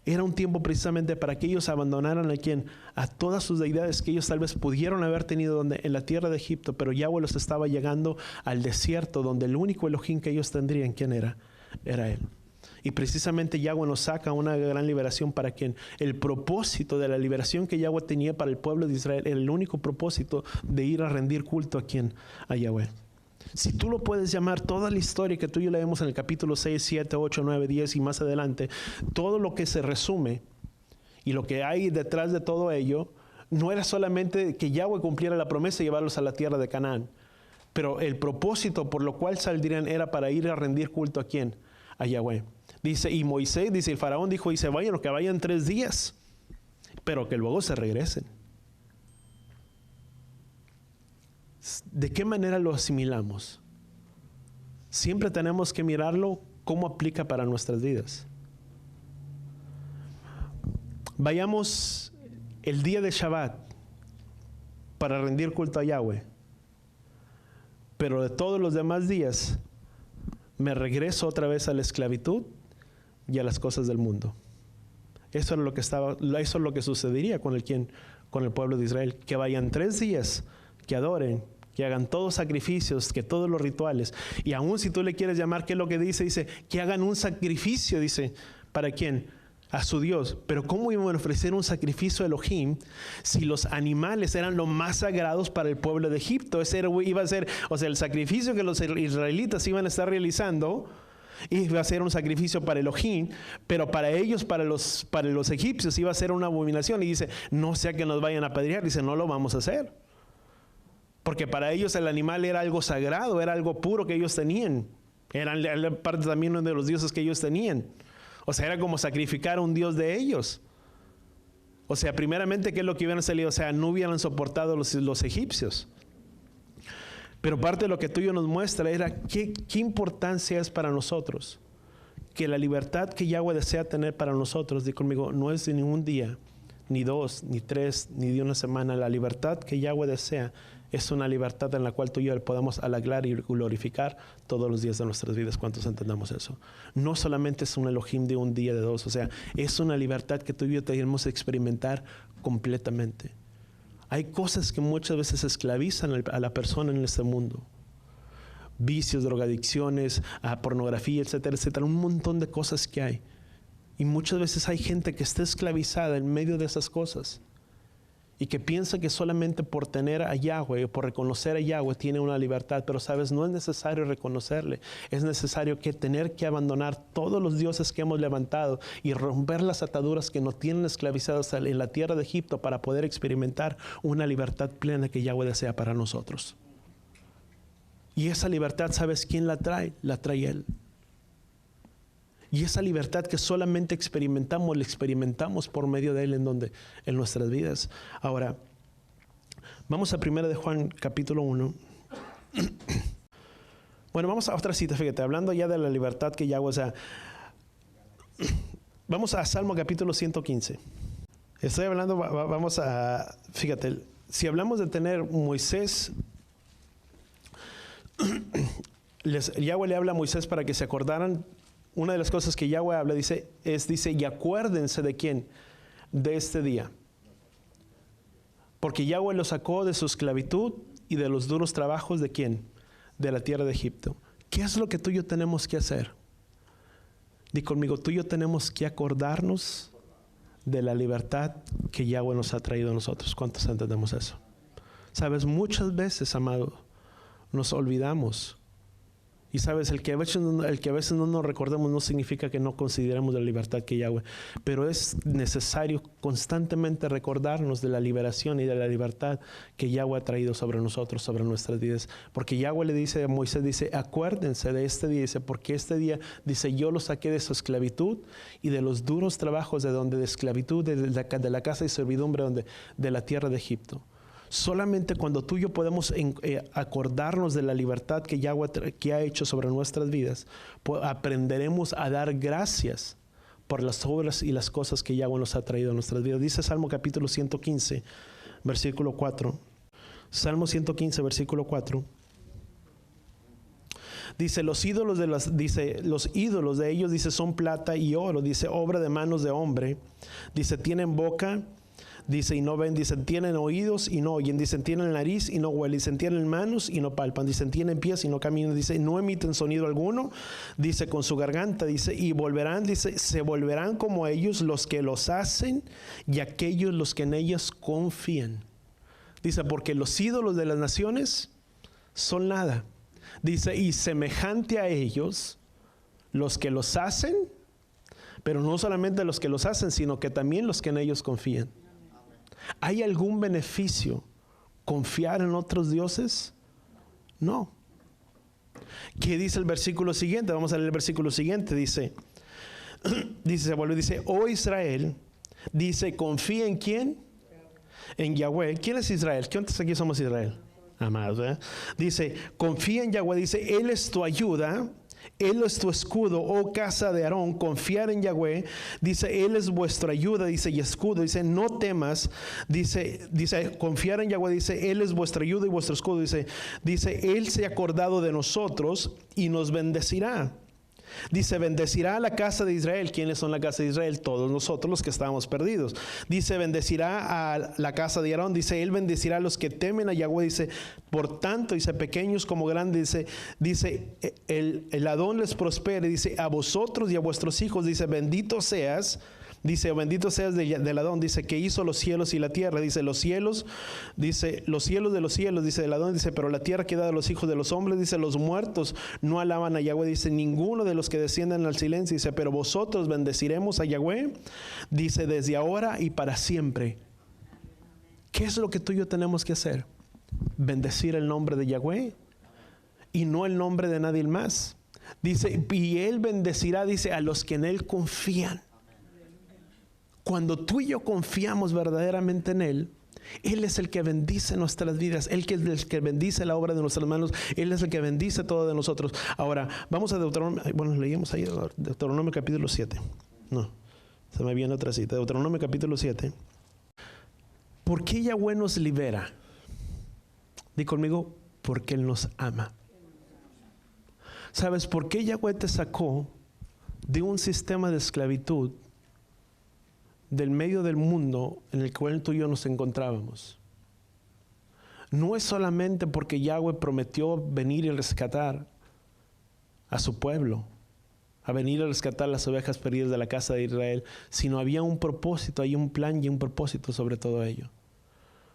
Era un tiempo precisamente para que ellos abandonaran a todas sus deidades que ellos tal vez pudieron haber tenido en la tierra de Egipto, pero Yahweh los estaba llegando al desierto, donde el único Elohim que ellos tendrían, ¿quién era? Era él. Y precisamente Yahweh nos saca una gran liberación para quien el propósito de la liberación que Yahweh tenía para el pueblo de Israel era el único propósito de ir a rendir culto a quien, a Yahweh. Si tú lo puedes llamar, toda la historia que tú y yo leemos en el capítulo 6, 7, 8, 9, 10 y más adelante, todo lo que se resume y lo que hay detrás de todo ello, no era solamente que Yahweh cumpliera la promesa y llevarlos a la tierra de Canaán, Pero el propósito por lo cual saldrían era para ir a rendir culto ¿a quién? A Yahweh. Dice, y Moisés, dice, el faraón dijo, dice, vayan, que vayan 3 días, pero que luego se regresen. ¿De qué manera lo asimilamos? Siempre tenemos que mirarlo cómo aplica para nuestras vidas. Vayamos el día de Shabbat para rendir culto a Yahweh, pero de todos los demás días me regreso otra vez a la esclavitud y a las cosas del mundo. Eso es lo que sucedería con el pueblo de Israel, que vayan 3 días, que adoren, que hagan todos sacrificios, que todos los rituales, y aún si tú le quieres llamar, ¿qué es lo que dice? Dice, que hagan un sacrificio, dice, ¿para quién? A su Dios. Pero ¿cómo iban a ofrecer un sacrificio a Elohim si los animales eran los más sagrados para el pueblo de Egipto? Ese iba a ser, o sea, el sacrificio que los israelitas iban a estar realizando iba a ser un sacrificio para Elohim, pero para ellos, para los egipcios, iba a ser una abominación. Y dice, no sea que nos vayan a apedrear. Dice, no lo vamos a hacer. Porque para ellos el animal era algo sagrado, era algo puro que ellos tenían. Era parte también de los dioses que ellos tenían. O sea, era como sacrificar a un dios de ellos. O sea, primeramente, ¿qué es lo que hubieran salido? O sea, no hubieran soportado los egipcios. Pero parte de lo que tuyo nos muestra era qué importancia es para nosotros. Que la libertad que Yahweh desea tener para nosotros, di conmigo, no es de ni un día, ni 2, ni 3, ni de una semana. La libertad que Yahweh desea es una libertad en la cual tú y yo le podamos halagrar y glorificar todos los días de nuestras vidas. ¿Cuántos entendamos eso? No solamente es un Elohim de un día, de 2. O sea, es una libertad que tú y yo tenemos que experimentar completamente. Hay cosas que muchas veces esclavizan a la persona en este mundo. Vicios, drogadicciones, pornografía, etcétera, etcétera. Un montón de cosas que hay. Y muchas veces hay gente que está esclavizada en medio de esas cosas. Y que piensa que solamente por tener a Yahweh o por reconocer a Yahweh tiene una libertad. Pero sabes, no es necesario reconocerle. Es necesario tener que abandonar todos los dioses que hemos levantado y romper las ataduras que nos tienen esclavizados en la tierra de Egipto para poder experimentar una libertad plena que Yahweh desea para nosotros. Y esa libertad, ¿sabes quién la trae? La trae Él. Y esa libertad que solamente experimentamos, la experimentamos por medio de Él en nuestras vidas. Ahora, vamos a 1 de Juan capítulo 1. Bueno, vamos a otra cita, fíjate, hablando ya de la libertad que Yahweh, o sea, vamos a Salmo capítulo 115. Estoy hablando, vamos a, fíjate, si hablamos de tener Moisés, Yahweh le habla a Moisés para que se acordaran. Una de las cosas que Yahweh habla, dice, y acuérdense de quién, de este día. Porque Yahweh los sacó de su esclavitud y de los duros trabajos de quién, de la tierra de Egipto. ¿Qué es lo que tú y yo tenemos que hacer? Di conmigo, tú y yo tenemos que acordarnos de la libertad que Yahweh nos ha traído a nosotros. ¿Cuántos entendemos eso? Sabes, muchas veces, amado, nos olvidamos. Y sabes, el que a veces no nos recordemos no significa que no consideremos la libertad que Yahweh. Pero es necesario constantemente recordarnos de la liberación y de la libertad que Yahweh ha traído sobre nosotros, sobre nuestras vidas. Porque Yahweh le dice a Moisés, dice, acuérdense de este día. Dice, porque este día, dice, yo los saqué de su esclavitud y de los duros trabajos de esclavitud, de la casa de servidumbre, de la tierra de Egipto. Solamente cuando tú y yo podemos acordarnos de la libertad que Yahweh que ha hecho sobre nuestras vidas, aprenderemos a dar gracias por las obras y las cosas que Yahweh nos ha traído a nuestras vidas. Dice Salmo capítulo 115, versículo 4. Salmo 115, versículo 4. Dice, los ídolos de ellos, dice, son plata y oro. Dice, obra de manos de hombre. Dice, tienen boca, dice, y no ven. Dicen, tienen oídos y no oyen. Dicen, tienen nariz y no huelen. Dicen, tienen manos y no palpan. Dicen, tienen pies y no caminan. Dice, no emiten sonido alguno. Dice, con su garganta. Dice, y volverán. Dice, se volverán como ellos los que los hacen y aquellos los que en ellos confían. Dice, porque los ídolos de las naciones son nada. Dice, y semejante a ellos los que los hacen, pero no solamente los que los hacen, sino que también los que en ellos confían. ¿Hay algún beneficio confiar en otros dioses? No. ¿Qué dice el versículo siguiente? Vamos a leer el versículo siguiente. Dice, se vuelve y dice, oh Israel, dice, confía en ¿quién? En Yahweh. ¿Quién es Israel? ¿Cuántos aquí somos Israel? Amados, ¿eh? Dice, confía en Yahweh. Dice, Él es tu ayuda. Él es tu escudo, oh casa de Aarón, confiar en Yahweh. Dice, Él es vuestra ayuda, dice, y escudo. Dice, no temas. Dice, confiar en Yahweh. Dice, Él es vuestra ayuda y vuestro escudo. Dice, Él se ha acordado de nosotros y nos bendecirá. Dice, bendecirá a la casa de Israel. ¿Quiénes son la casa de Israel? Todos nosotros los que estábamos perdidos. Dice, bendecirá a la casa de Aarón. Dice, Él bendecirá a los que temen a Yahweh. Dice, por tanto, dice, pequeños como grandes. Dice, el Adón les prospere. Dice, a vosotros y a vuestros hijos. Dice, bendito seas. Dice, bendito seas del Adón. Dice, que hizo los cielos y la tierra. Dice, los cielos. Dice, los cielos de los cielos. Dice, del Adón. Dice, pero la tierra queda de los hijos de los hombres. Dice, los muertos no alaban a Yahweh. Dice, ninguno de los que descienden al silencio. Dice, pero vosotros bendeciremos a Yahweh. Dice, desde ahora y para siempre. ¿Qué es lo que tú y yo tenemos que hacer? Bendecir el nombre de Yahweh y no el nombre de nadie más. Dice, y Él bendecirá, dice, a los que en Él confían. Cuando tú y yo confiamos verdaderamente en Él, Él es el que bendice nuestras vidas. Él es el que bendice la obra de nuestras manos. Él es el que bendice todo de nosotros. Ahora, vamos a Deuteronomio. Bueno, leímos ahí Deuteronomio capítulo 7. No, se me viene otra cita. Deuteronomio capítulo 7. ¿Por qué Yahweh nos libera? Di conmigo, porque Él nos ama. ¿Sabes por qué Yahweh te sacó de un sistema de esclavitud del medio del mundo en el cual tú y yo nos encontrábamos? No es solamente porque Yahweh prometió venir y rescatar a su pueblo, a venir a rescatar las ovejas perdidas de la casa de Israel, sino había un propósito, hay un plan y un propósito sobre todo ello.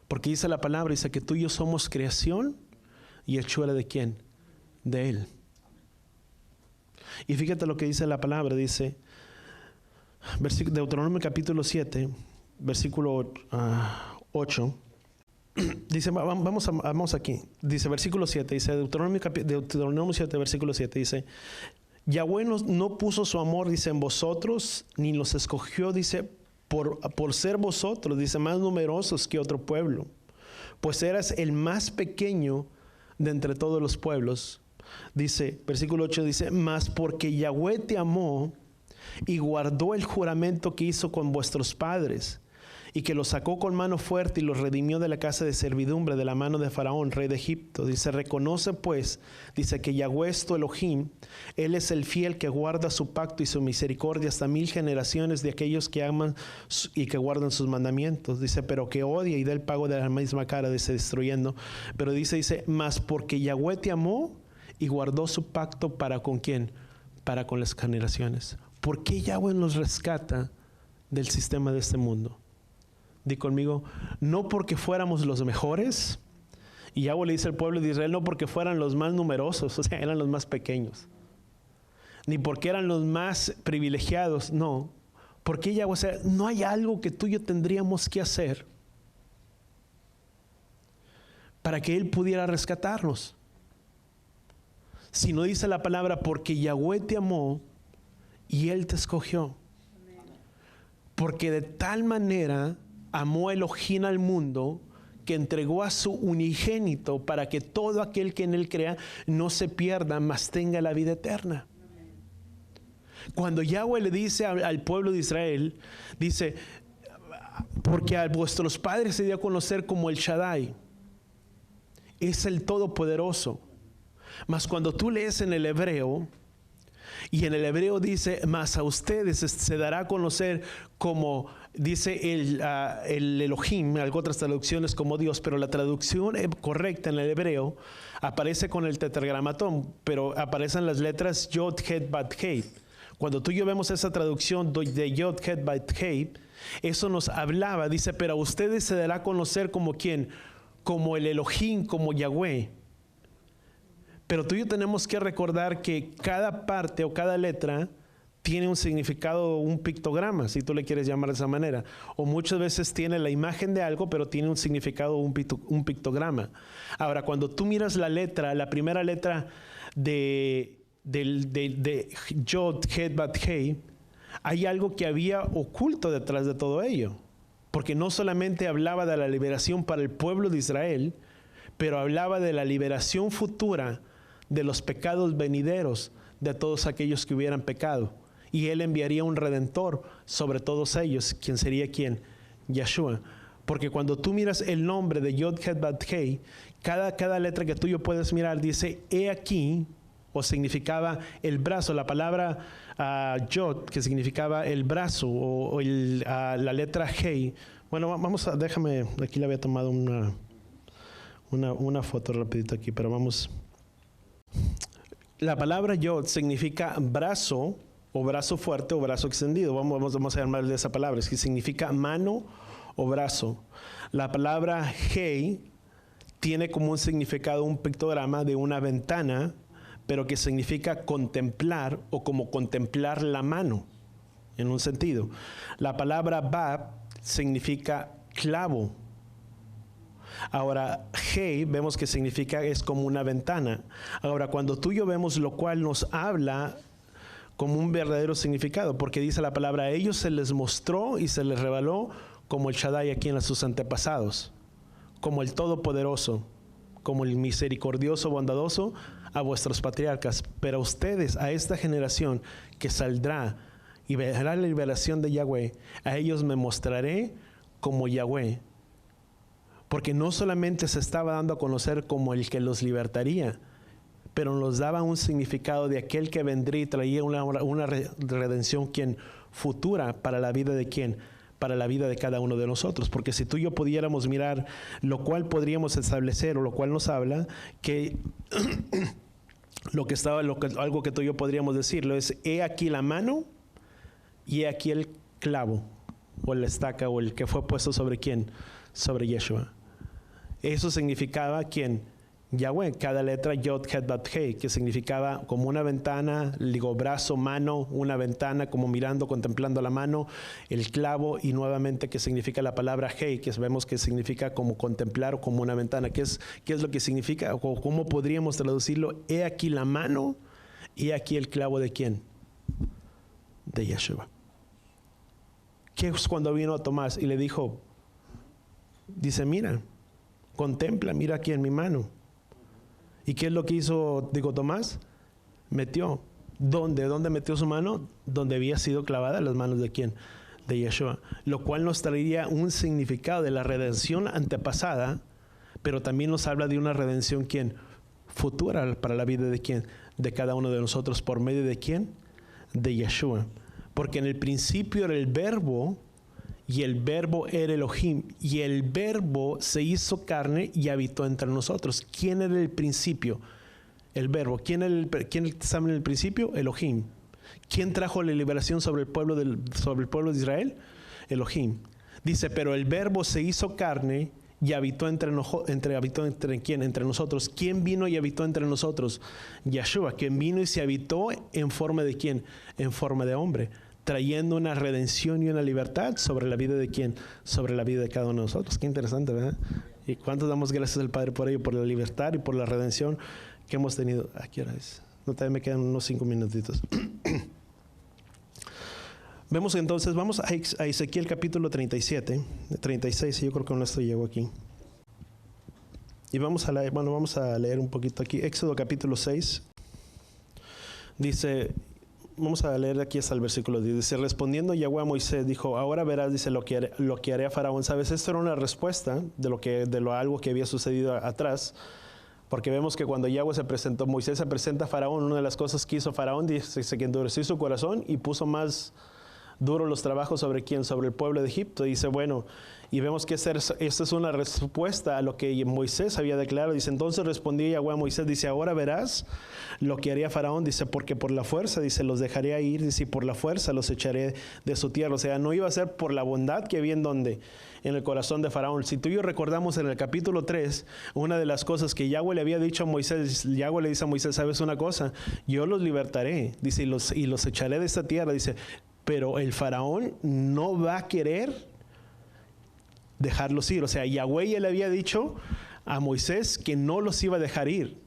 Porque dice la palabra, dice que tú y yo somos creación y hechura ¿de quién? De Él. Y fíjate lo que dice la palabra, dice Deuteronomio capítulo 7, versículo 8. Dice, vamos aquí. Dice, versículo 7, dice, Deuteronomio 7, versículo 7, dice, Yahweh no puso su amor, dice, en vosotros, ni los escogió, dice, por ser vosotros, dice, más numerosos que otro pueblo, pues eras el más pequeño de entre todos los pueblos. Dice, versículo 8, dice, mas porque Yahweh te amó y guardó el juramento que hizo con vuestros padres, y que los sacó con mano fuerte y los redimió de la casa de servidumbre, de la mano de Faraón, rey de Egipto. Dice, reconoce pues, dice, que Yahweh es tu Elohim. Él es el fiel que guarda su pacto y su misericordia hasta 1000 generaciones de aquellos que aman y que guardan sus mandamientos. Dice, pero que odia y da el pago de la misma cara, dice, destruyendo. Pero dice, mas porque Yahweh te amó y guardó su pacto para ¿con quién? Para con las generaciones. ¿Por qué Yahweh nos rescata del sistema de este mundo? Di conmigo, no porque fuéramos los mejores, y Yahweh le dice al pueblo de Israel, no porque fueran los más numerosos, o sea, eran los más pequeños, ni porque eran los más privilegiados, no, porque Yahweh, o sea, no hay algo que tú y yo tendríamos que hacer para que Él pudiera rescatarnos. Si no dice la palabra, porque Yahweh te amó y Él te escogió. Porque de tal manera amó Elohim al mundo, que entregó a su unigénito para que todo aquel que en Él crea no se pierda, mas tenga la vida eterna. Cuando Yahweh le dice al pueblo de Israel, dice, porque a vuestros padres se dio a conocer como el Shaddai, es el Todopoderoso. Mas cuando tú lees en el hebreo, y en el hebreo dice, mas a ustedes se dará a conocer como, dice el Elohim, algo otras traducciones como Dios, pero la traducción correcta en el hebreo aparece con el tetragramatón, pero aparecen las letras Yod, Het, Bat, Hei. Cuando tú y yo vemos esa traducción de Yod, Het, Bat, Hei, eso nos hablaba, dice, pero a ustedes se dará a conocer como ¿quién? Como el Elohim, como Yahweh. Pero tú y yo tenemos que recordar que cada parte o cada letra tiene un significado, un pictograma, si tú le quieres llamar de esa manera. O muchas veces tiene la imagen de algo, pero tiene un significado, un pictograma. Ahora, cuando tú miras la letra, la primera letra de Yod, Het, Bat, Hei, hay algo que había oculto detrás de todo ello. Porque no solamente hablaba de la liberación para el pueblo de Israel, pero hablaba de la liberación futura de los pecados venideros de todos aquellos que hubieran pecado. Y Él enviaría un redentor sobre todos ellos. ¿Quién sería quién? Yeshua. Porque cuando tú miras el nombre de Yod, Het, Bat, Hei, cada letra que tú y yo puedes mirar dice, he aquí, o significaba el brazo. La palabra Yod, que significaba el brazo, o la letra Hei. Bueno, vamos a, déjame, aquí le había tomado una foto rapidito aquí, pero vamos. La palabra Yod significa brazo, o brazo fuerte, o brazo extendido. Vamos a llamarle de esa palabra, es que significa mano o brazo. La palabra Hei tiene como un significado, un pictograma de una ventana, pero que significa contemplar, o como contemplar la mano, en un sentido. La palabra Bab significa clavo. Ahora, Hei, vemos que significa, es como una ventana. Ahora, cuando tú y yo vemos, lo cual nos habla como un verdadero significado, porque dice la palabra, a ellos se les mostró y se les reveló como el Shaddai aquí en sus antepasados, como el Todopoderoso, como el misericordioso, bondadoso a vuestros patriarcas, pero a ustedes, a esta generación que saldrá y verá la liberación de Yahweh, a ellos me mostraré como Yahweh. Porque no solamente se estaba dando a conocer como el que los libertaría, pero nos daba un significado de aquel que vendría y traía una redención futura para la vida de quién, para la vida de cada uno de nosotros. Porque si tú y yo pudiéramos mirar, lo cual podríamos establecer, o lo cual nos habla, que algo que tú y yo podríamos decirlo es, he aquí la mano y he aquí el clavo, o la estaca, o el que fue puesto sobre quién, sobre Yeshua. Eso significaba quién, Yahweh, cada letra Yod, Het, Bat, Hei, que significaba como una ventana, digo brazo, mano, una ventana como mirando, contemplando la mano, el clavo, y nuevamente que significa la palabra Hei, que vemos que significa como contemplar o como una ventana. ¿Qué es lo que significa? O ¿cómo podríamos traducirlo? He aquí la mano y he aquí el clavo de quién, de Yeshua. ¿Qué es cuando vino a Tomás y le dijo, dice, mira, contempla, mira aquí en mi mano? ¿Y qué es lo que hizo, Tomás? Metió. ¿Dónde metió su mano? Donde había sido clavada las manos de quién, de Yeshua. Lo cual nos traería un significado de la redención antepasada, pero también nos habla de una redención ¿quién? Futura para la vida de quién, de cada uno de nosotros, por medio de quién, de Yeshua. Porque en el principio era el verbo, y el verbo era Elohim, y el verbo se hizo carne y habitó entre nosotros. ¿Quién era el principio? El verbo. ¿Quién estaba en el principio? Elohim. ¿Quién trajo la liberación sobre el pueblo de Israel? Elohim. Dice, pero el verbo se hizo carne y habitó entre ¿quién? Entre nosotros. ¿Quién vino y habitó entre nosotros? Yeshua. ¿Quién vino y se habitó en forma de quién? En forma de hombre, trayendo una redención y una libertad sobre la vida de quién, sobre la vida de cada uno de nosotros. Qué interesante, ¿verdad? Y cuántos damos gracias al Padre por ello, por la libertad y por la redención que hemos tenido. ¿A qué hora es? No, todavía me quedan unos 5 minutitos. Vemos entonces, vamos a Ezequiel capítulo 37, 36, y yo creo que con esto llego aquí. Y vamos a leer un poquito aquí. Éxodo capítulo 6. Dice, vamos a leer aquí hasta el versículo 10. Dice, respondiendo Yahweh a Moisés, dijo, ahora verás, dice, lo que haré a Faraón. ¿Sabes? Esto era una respuesta de algo que había sucedido atrás. Porque vemos que cuando Yahweh Moisés se presenta a Faraón, una de las cosas que hizo Faraón, dice que endureció su corazón y puso más duros los trabajos sobre quién, sobre el pueblo de Egipto. Dice, bueno, y vemos que esta es una respuesta a lo que Moisés había declarado. Dice, entonces respondió Yahweh a Moisés, dice, ahora verás lo que haría Faraón. Dice, porque por la fuerza, dice, los dejaré ir. Dice, y por la fuerza los echaré de su tierra. O sea, no iba a ser por la bondad que había en el corazón de Faraón. Si tú y yo recordamos en el capítulo 3, una de las cosas que Yahweh le había dicho a Moisés, Yahweh le dice a Moisés, ¿sabes una cosa? Yo los libertaré, dice, y los echaré de esta tierra. Dice, pero el Faraón no va a querer dejarlos ir. O sea, Yahweh ya le había dicho a Moisés que no los iba a dejar ir.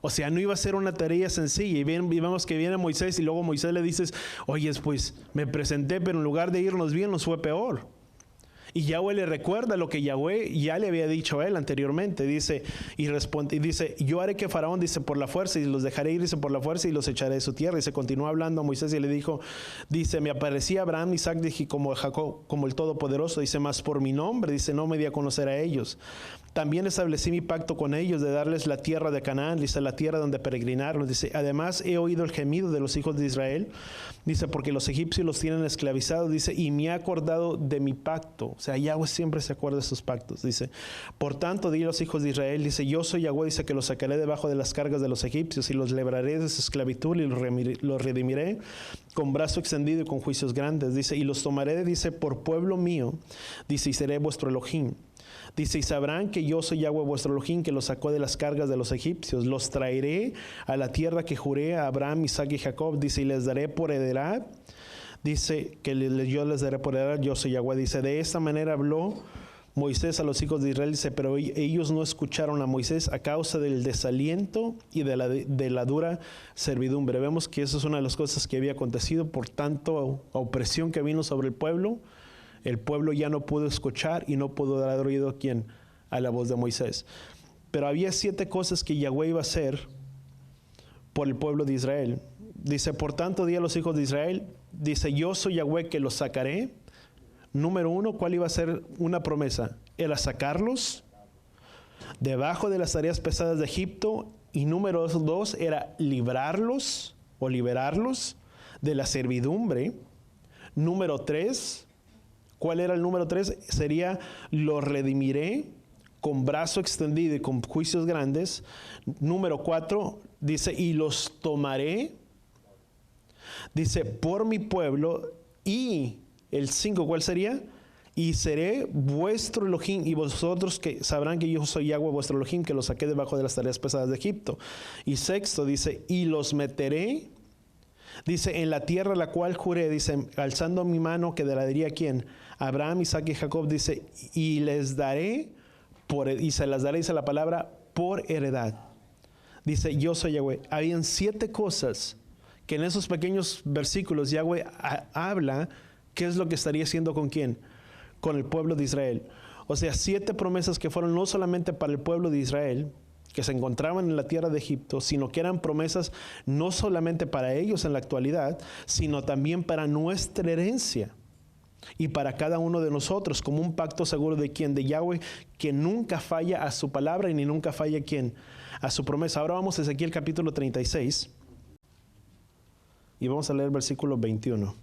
O sea, no iba a ser una tarea sencilla. Y vemos que viene Moisés y luego Moisés le dices, oye, pues me presenté, pero en lugar de irnos bien, nos fue peor. Y Yahweh le recuerda lo que Yahweh ya le había dicho a él anteriormente. Dice, y dice, yo haré que Faraón, dice, por la fuerza, y los dejaré ir, dice, por la fuerza, y los echaré de su tierra. Y se continúa hablando a Moisés y le dijo, dice, me aparecía Abraham, Isaac, dije, como Jacob, como el Todopoderoso. Dice, más por mi nombre, dice, no me di a conocer a ellos. También establecí mi pacto con ellos de darles la tierra de Canaán, dice, la tierra donde peregrinaron. Dice, además he oído el gemido de los hijos de Israel, dice, porque los egipcios los tienen esclavizados, dice, y me he acordado de mi pacto. O sea, Yahweh siempre se acuerda de sus pactos. Dice, por tanto, di a los hijos de Israel, dice, yo soy Yahweh, dice, que los sacaré debajo de las cargas de los egipcios y los libraré de su esclavitud y los redimiré con brazo extendido y con juicios grandes. Dice, y los tomaré, dice, por pueblo mío, dice, y seré vuestro Elohim. Dice, y sabrán que yo soy Yahweh vuestro Elohim, que los sacó de las cargas de los egipcios. Los traeré a la tierra que juré a Abraham, Isaac y Jacob. Dice, y les daré por heredad. Dice, que yo les daré por heredad, yo soy Yahweh. Dice, de esta manera habló Moisés a los hijos de Israel. Dice, pero ellos no escucharon a Moisés a causa del desaliento y de la dura servidumbre. Vemos que eso es una de las cosas que había acontecido por tanto opresión que vino sobre el pueblo. El pueblo ya no pudo escuchar y no pudo dar oído a quién, a la voz de Moisés. Pero había 7 cosas que Yahweh iba a hacer por el pueblo de Israel. Dice, por tanto, di a los hijos de Israel, dice, yo soy Yahweh que los sacaré. Número 1, ¿cuál iba a ser una promesa? Era sacarlos debajo de las tareas pesadas de Egipto. Y número 2 era librarlos o liberarlos de la servidumbre. Número 3, ¿cuál era el número 3? Sería, los redimiré con brazo extendido y con juicios grandes. Número 4, dice, y los tomaré, dice, por mi pueblo. Y el 5, ¿cuál sería? Y seré vuestro Elohim, y vosotros que sabrán que yo soy Yahweh vuestro Elohim, que los saqué debajo de las tareas pesadas de Egipto. Y 6, dice, y los meteré, dice, en la tierra la cual juré, dice, alzando mi mano que la daría a quién, Abraham, Isaac y Jacob, dice, y les daré, y se las daré, dice la palabra, por heredad. Dice, yo soy Yahweh. Habían 7 cosas que en esos pequeños versículos Yahweh habla qué es lo que estaría haciendo con quién, con el pueblo de Israel. O sea, 7 promesas que fueron no solamente para el pueblo de Israel, que se encontraban en la tierra de Egipto, sino que eran promesas no solamente para ellos en la actualidad, sino también para nuestra herencia y para cada uno de nosotros, como un pacto seguro de quién, de Yahweh, que nunca falla a su palabra y ni nunca falla quién, a su promesa. Ahora vamos a Ezequiel capítulo 36 y vamos a leer el versículo 21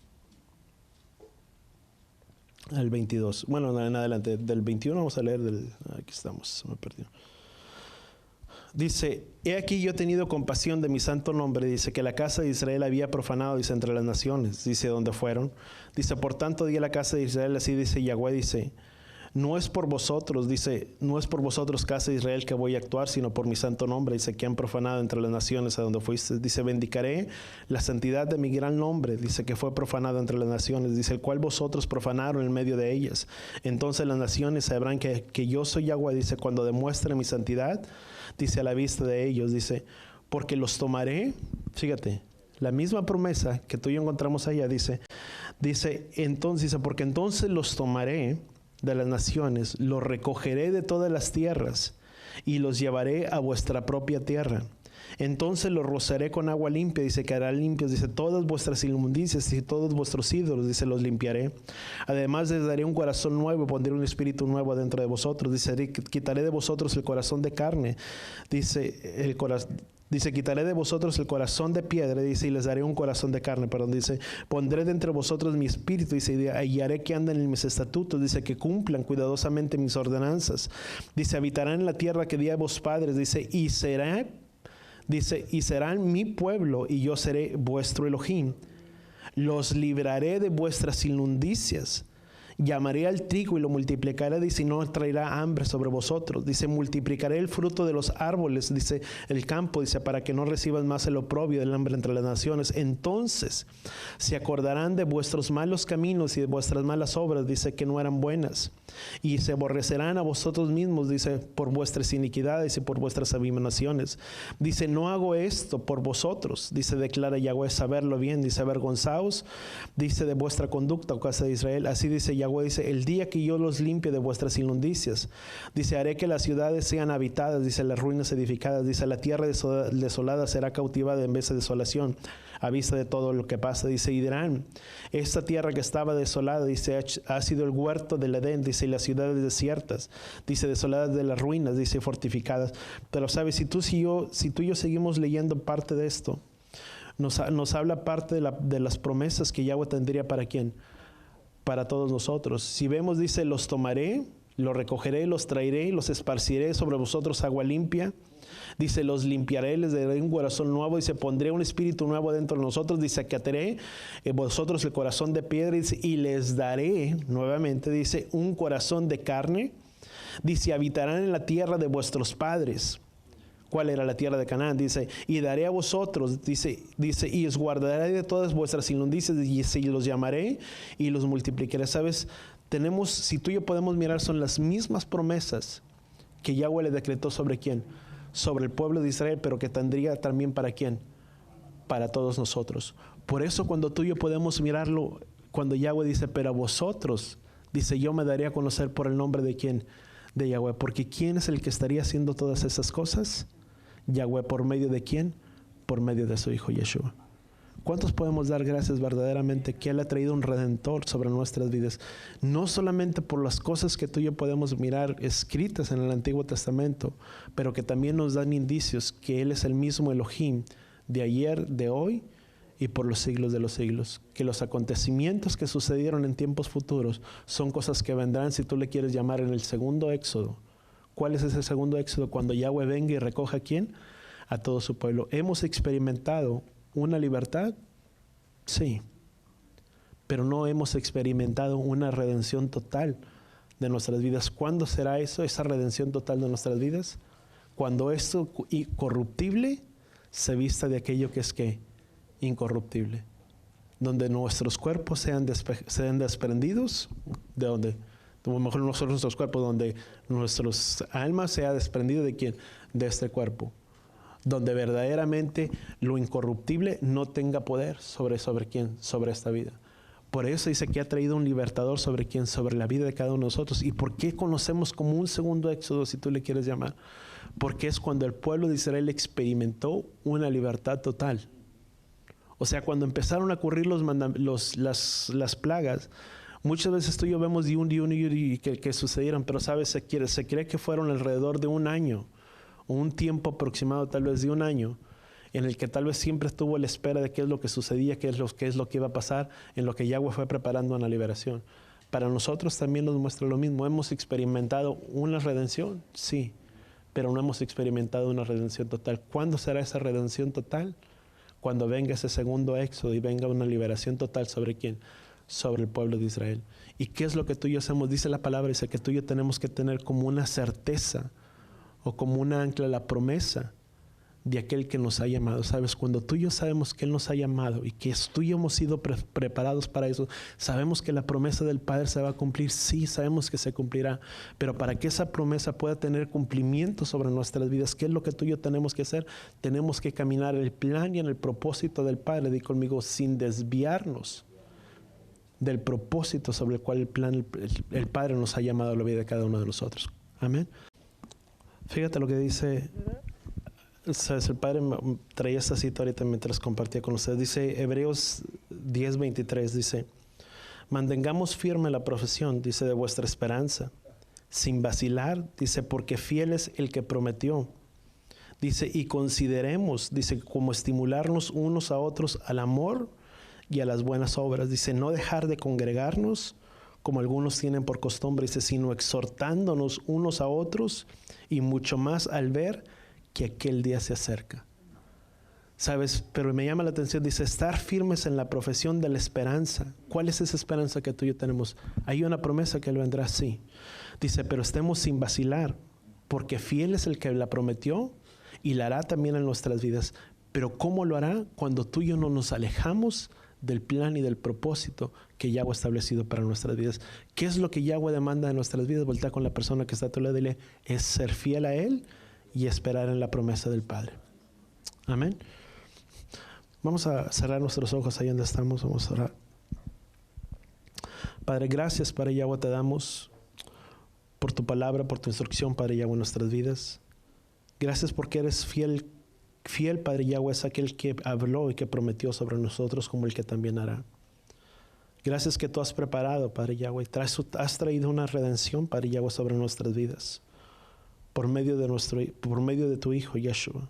al 22. Bueno, en adelante, del 21 vamos a leer aquí estamos, me perdí. Dice, he aquí yo he tenido compasión de mi santo nombre, dice, que la casa de Israel había profanado, dice, entre las naciones, dice, ¿dónde fueron? Dice, por tanto di a la casa de Israel, así dice Yahweh, dice, no es por vosotros, dice, no es por vosotros, casa de Israel, que voy a actuar, sino por mi santo nombre, dice, que han profanado entre las naciones a donde fuiste. Dice, bendicaré la santidad de mi gran nombre, dice, que fue profanado entre las naciones, dice, el cual vosotros profanaron en medio de ellas. Entonces las naciones sabrán que yo soy Yahweh, dice, cuando demuestre mi santidad, dice, a la vista de ellos, dice, porque los tomaré, fíjate, la misma promesa que tú y yo encontramos allá, dice, entonces, dice, porque entonces los tomaré de las naciones, los recogeré de todas las tierras y los llevaré a vuestra propia tierra. Entonces los rociaré con agua limpia, dice, que hará limpios, dice, todas vuestras inmundicias y todos vuestros ídolos, dice, los limpiaré. Además les daré un corazón nuevo, pondré un espíritu nuevo dentro de vosotros, dice, quitaré de vosotros el corazón de carne, dice, Dice, quitaré de vosotros el corazón de piedra, dice, y les daré un corazón de carne, perdón, dice, pondré de entre vosotros mi espíritu, dice, y haré que anden en mis estatutos, dice, que cumplan cuidadosamente mis ordenanzas. Dice, habitarán en la tierra que di a vos padres, dice, y serán mi pueblo, y yo seré vuestro Elohim. Los libraré de vuestras inmundicias. Llamaré al trigo y lo multiplicaré, dice, y no traerá hambre sobre vosotros. Dice, multiplicaré el fruto de los árboles, dice, el campo, dice, para que no reciban más el oprobio del hambre entre las naciones. Entonces se acordarán de vuestros malos caminos y de vuestras malas obras, dice, que no eran buenas. Y se aborrecerán a vosotros mismos, dice, por vuestras iniquidades y por vuestras abominaciones. Dice, no hago esto por vosotros, dice, declara Yahweh, saberlo bien, dice, avergonzaos, dice, de vuestra conducta, oh casa de Israel. Así dice Yahweh, dice, el día que yo los limpie de vuestras inmundicias, dice, haré que las ciudades sean habitadas, dice, las ruinas edificadas, dice, la tierra desolada será cautivada en vez de desolación, a vista de todo lo que pasa, dice, y dirán, esta tierra que estaba desolada, dice, ha sido el huerto del Edén, dice, y las ciudades desiertas, dice, desoladas de las ruinas, dice, fortificadas. Pero sabes, si tú y yo seguimos leyendo parte de esto, nos habla parte de las promesas que Yahweh tendría para quién, para todos nosotros. Si vemos, dice, los tomaré, los recogeré, los traeré, los esparciré sobre vosotros agua limpia. Dice, los limpiaré, les daré un corazón nuevo. Dice, pondré un espíritu nuevo dentro de nosotros. Dice, acataré vosotros el corazón de piedra. Dice, y les daré, nuevamente, dice, un corazón de carne. Dice, habitarán en la tierra de vuestros padres. ¿Cuál era la tierra de Canaán? Dice, y daré a vosotros, dice, y os guardaré de todas vuestras inmundicias, y los llamaré y los multiplicaré. ¿Sabes? Si tú y yo podemos mirar, son las mismas promesas que Yahweh le decretó sobre quién, sobre el pueblo de Israel, pero que tendría también para quién, para todos nosotros. Por eso cuando tú y yo podemos mirarlo, cuando Yahweh dice, pero a vosotros, dice, yo me daré a conocer por el nombre de quién, de Yahweh, porque ¿quién es el que estaría haciendo todas esas cosas? Yahweh. ¿Por medio de quién? Por medio de su Hijo Yeshua. ¿Cuántos podemos dar gracias verdaderamente que Él ha traído un Redentor sobre nuestras vidas? No solamente por las cosas que tú y yo podemos mirar escritas en el Antiguo Testamento, pero que también nos dan indicios que Él es el mismo Elohim de ayer, de hoy y por los siglos de los siglos. Que los acontecimientos que sucedieron en tiempos futuros son cosas que vendrán, si tú le quieres llamar, en el segundo éxodo. ¿Cuál es ese segundo éxodo? Cuando Yahweh venga y recoja ¿a quién? A todo su pueblo. ¿Hemos experimentado una libertad? Sí. Pero no hemos experimentado una redención total de nuestras vidas. ¿Cuándo será eso, esa redención total de nuestras vidas? Cuando esto corruptible se vista de aquello que es ¿qué? Incorruptible. Donde nuestros cuerpos sean desprendidos. ¿De dónde? A lo mejor nosotros, nuestros cuerpos, donde nuestras almas se ha desprendido de quién, de este cuerpo, donde verdaderamente lo incorruptible no tenga poder sobre quién, sobre esta vida. Por eso dice que ha traído un libertador sobre quién, sobre la vida de cada uno de nosotros. ¿Y por qué conocemos como un segundo éxodo, si tú le quieres llamar? Porque es cuando el pueblo de Israel experimentó una libertad total. O sea, cuando empezaron a ocurrir las plagas, muchas veces tú y yo vemos que sucedieron, pero sabes, se cree que fueron alrededor de un año, o un tiempo aproximado tal vez de un año, en el que tal vez siempre estuvo a la espera de qué es lo que sucedía, qué es lo que iba a pasar, en lo que Yahweh fue preparando en la liberación. Para nosotros también nos muestra lo mismo. ¿Hemos experimentado una redención? Sí, pero no hemos experimentado una redención total. ¿Cuándo será esa redención total? Cuando venga ese segundo éxodo y venga una liberación total. ¿Sobre quién? Sobre el pueblo de Israel. ¿Y qué es lo que tú y yo hacemos? Dice la palabra, dice que tú y yo tenemos que tener como una certeza o como una ancla la promesa de aquel que nos ha llamado. ¿Sabes? Cuando tú y yo sabemos que Él nos ha llamado y que tú y yo hemos sido preparados para eso, sabemos que la promesa del Padre se va a cumplir. Sí, sabemos que se cumplirá, pero para que esa promesa pueda tener cumplimiento sobre nuestras vidas, ¿qué es lo que tú y yo tenemos que hacer? Tenemos que caminar el plan y en el propósito del Padre. Di conmigo, sin desviarnos del propósito sobre el cual el Padre nos ha llamado a la vida de cada uno de nosotros. Amén. Fíjate lo que dice, ¿sabes? El Padre traía esta cita ahorita mientras compartía con ustedes. Dice Hebreos 10:23, dice, mantengamos firme la profesión, dice, de vuestra esperanza, sin vacilar, dice, porque fiel es el que prometió. Dice, y consideremos, dice, como estimularnos unos a otros al amor y a las buenas obras. Dice, no dejar de congregarnos como algunos tienen por costumbre, dice, sino exhortándonos unos a otros y mucho más al ver que aquel día se acerca. ¿Sabes? Pero me llama la atención, dice, estar firmes en la profesión de la esperanza. ¿Cuál es esa esperanza que tú y yo tenemos? Hay una promesa que Él vendrá, sí. Dice, pero estemos sin vacilar, porque fiel es el que la prometió y la hará también en nuestras vidas. Pero ¿cómo lo hará? Cuando tú y yo no nos alejamos del plan y del propósito que Yahweh ha establecido para nuestras vidas. ¿Qué es lo que Yahweh demanda de nuestras vidas? Voltea con la persona que está a tu lado y dile, es ser fiel a Él y esperar en la promesa del Padre. Amén. Vamos a cerrar nuestros ojos ahí donde estamos. Vamos a orar. Padre, gracias, Padre Yahweh, te damos por tu palabra, por tu instrucción, Padre Yahweh, en nuestras vidas. Gracias porque eres fiel. Fiel, Padre Yahweh, es aquel que habló y que prometió sobre nosotros, como el que también hará. Gracias que tú has preparado, Padre Yahweh. Has traído una redención, Padre Yahweh, sobre nuestras vidas. Por medio de tu Hijo, Yeshua.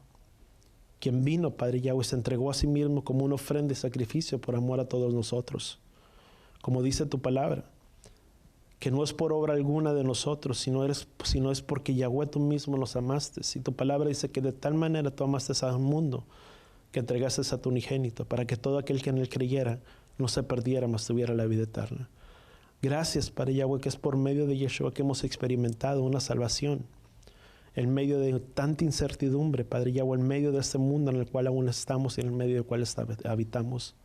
Quien vino, Padre Yahweh, se entregó a sí mismo como una ofrenda y sacrificio por amor a todos nosotros. Como dice tu palabra, que no es por obra alguna de nosotros, sino es porque Yahweh tú mismo nos amaste. Y tu palabra dice que de tal manera tú amaste al mundo, que entregaste a tu unigénito, para que todo aquel que en él creyera no se perdiera, mas tuviera la vida eterna. Gracias, Padre Yahweh, que es por medio de Yeshua que hemos experimentado una salvación. En medio de tanta incertidumbre, Padre Yahweh, en medio de este mundo en el cual aún estamos y en el medio del cual habitamos.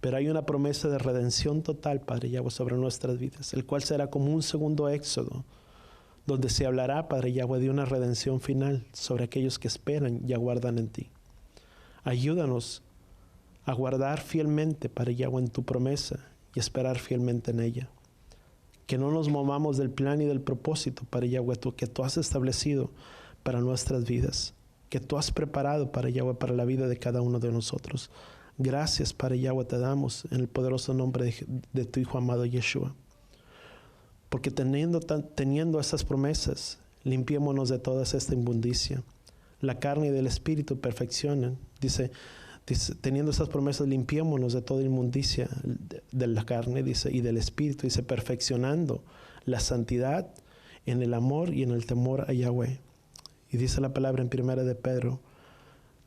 Pero hay una promesa de redención total, Padre Yahweh, sobre nuestras vidas, el cual será como un segundo éxodo, donde se hablará, Padre Yahweh, de una redención final sobre aquellos que esperan y aguardan en ti. Ayúdanos a guardar fielmente, Padre Yahweh, en tu promesa y esperar fielmente en ella. Que no nos movamos del plan y del propósito, Padre Yahweh, que tú has establecido para nuestras vidas, que tú has preparado, Padre Yahweh, para la vida de cada uno de nosotros. Gracias, Padre Yahweh, te damos en el poderoso nombre de tu Hijo amado Yeshua. Porque teniendo estas promesas, limpiémonos de toda esta inmundicia. La carne y del espíritu perfeccionan. Dice, teniendo estas promesas, limpiémonos de toda inmundicia de la carne, dice, y del espíritu, dice, perfeccionando la santidad en el amor y en el temor a Yahweh. Y dice la palabra en 1 de Pedro,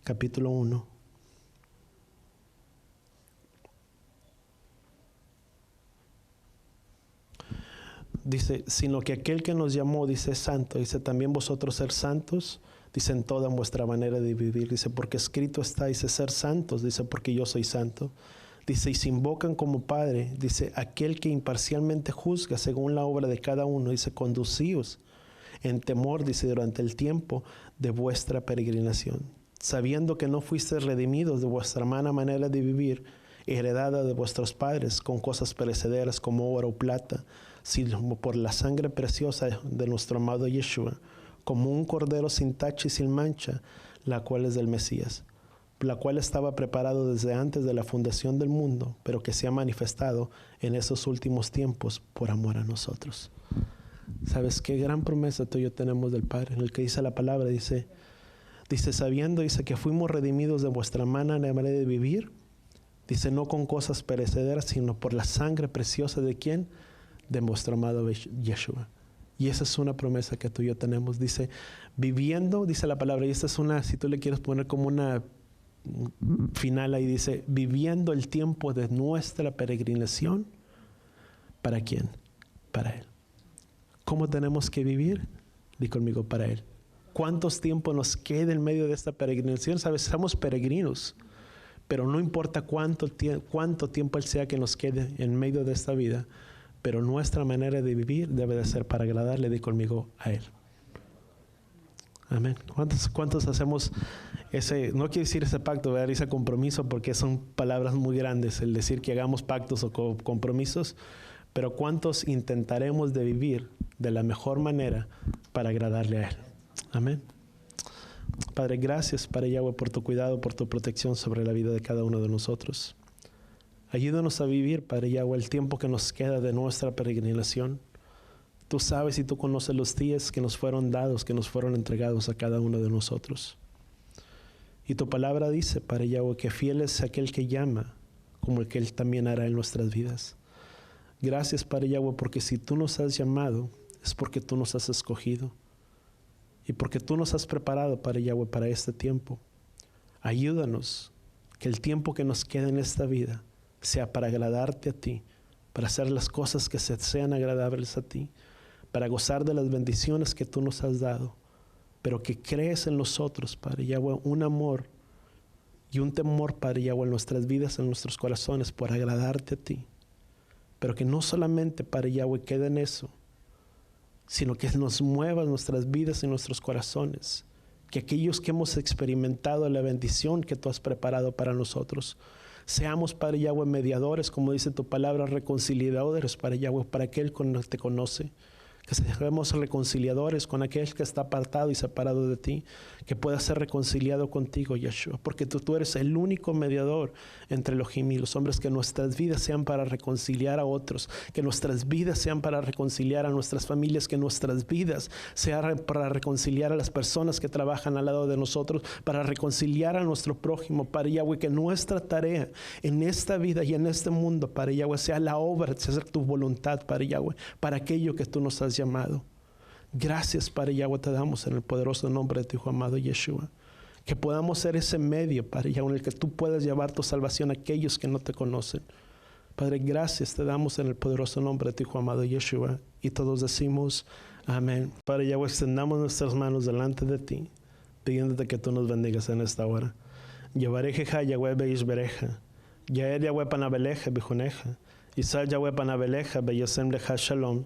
capítulo 1. Dice, sino que aquel que nos llamó, dice, es santo. Dice, también vosotros ser santos, dice, en toda vuestra manera de vivir. Dice, porque escrito está, dice, ser santos, dice, porque yo soy santo. Dice, y se invocan como Padre, dice, aquel que imparcialmente juzga según la obra de cada uno. Dice, conducíos en temor, dice, durante el tiempo de vuestra peregrinación, sabiendo que no fuisteis redimidos de vuestra mala manera de vivir, heredada de vuestros padres, con cosas perecederas como oro o plata, sino por la sangre preciosa de nuestro amado Yeshua, como un cordero sin tacha y sin mancha, la cual es del Mesías, la cual estaba preparado desde antes de la fundación del mundo, pero que se ha manifestado en esos últimos tiempos por amor a nosotros. ¿Sabes qué gran promesa tú y yo tenemos del Padre? En el que dice la palabra, dice, sabiendo, dice, que fuimos redimidos de vuestra mala manera de vivir, dice, no con cosas perecederas, sino por la sangre preciosa de ¿quién? De vuestro amado Yeshua. Y esa es una promesa que tú y yo tenemos. Dice, viviendo, dice la palabra, y esta es una, si tú le quieres poner como una final ahí, dice, viviendo el tiempo de nuestra peregrinación, ¿para quién? Para Él. ¿Cómo tenemos que vivir? Di conmigo, para Él. ¿Cuántos tiempos nos queda en medio de esta peregrinación? Sabes, somos peregrinos, pero no importa cuánto tiempo sea que nos quede en medio de esta vida, pero nuestra manera de vivir debe de ser para agradarle. Di conmigo, a Él. Amén. ¿Cuántos hacemos ese, no quiero decir ese pacto, ¿verdad? Ese compromiso, porque son palabras muy grandes, el decir que hagamos pactos o compromisos, pero ¿cuántos intentaremos de vivir de la mejor manera para agradarle a Él? Amén. Padre, gracias, Padre Yahweh, por tu cuidado, por tu protección sobre la vida de cada uno de nosotros. Ayúdanos a vivir, Padre Yahweh, el tiempo que nos queda de nuestra peregrinación. Tú sabes y tú conoces los días que nos fueron dados, que nos fueron entregados a cada uno de nosotros. Y tu palabra dice, Padre Yahweh, que fiel es aquel que llama, como el que Él también hará en nuestras vidas. Gracias, Padre Yahweh, porque si tú nos has llamado, es porque tú nos has escogido. Y porque tú nos has preparado, Padre Yahweh, para este tiempo. Ayúdanos, que el tiempo que nos queda en esta vida sea para agradarte a ti, para hacer las cosas que sean agradables a ti, para gozar de las bendiciones que tú nos has dado, pero que crees en nosotros, Padre Yahweh, un amor y un temor, Padre Yahweh, en nuestras vidas, en nuestros corazones, por agradarte a ti. Pero que no solamente, Padre Yahweh, quede en eso, sino que nos muevas nuestras vidas y nuestros corazones. Que aquellos que hemos experimentado la bendición que tú has preparado para nosotros, seamos, Padre Yahweh, mediadores, como dice tu palabra, reconciliadores, Padre Yahweh, para aquel que no te conoce. Que seamos reconciliadores con aquel que está apartado y separado de ti, que pueda ser reconciliado contigo, Yeshua, porque tú eres el único mediador entre Elohim y los hombres. Que nuestras vidas sean para reconciliar a otros, que nuestras vidas sean para reconciliar a nuestras familias, que nuestras vidas sean para reconciliar a las personas que trabajan al lado de nosotros, para reconciliar a nuestro prójimo, Padre Yahweh, que nuestra tarea en esta vida y en este mundo, Padre Yahweh, sea la obra, sea tu voluntad, Padre Yahweh, para aquello que tú nos has llamado. Gracias, Padre Yahweh, te damos en el poderoso nombre de tu Hijo amado Yeshua. Que podamos ser ese medio, Padre Yahweh, en el que tú puedas llevar tu salvación a aquellos que no te conocen. Padre, gracias te damos en el poderoso nombre de tu Hijo amado Yeshua. Y todos decimos amén. Padre Yahweh, extendamos nuestras manos delante de ti, pidiéndote que tú nos bendigas en esta hora. Yevarejeja Yahweh beishbereja, Yael Yahweh panabeleja bijuneja, Isal Yahweh panabeleja beyosem leja shalom.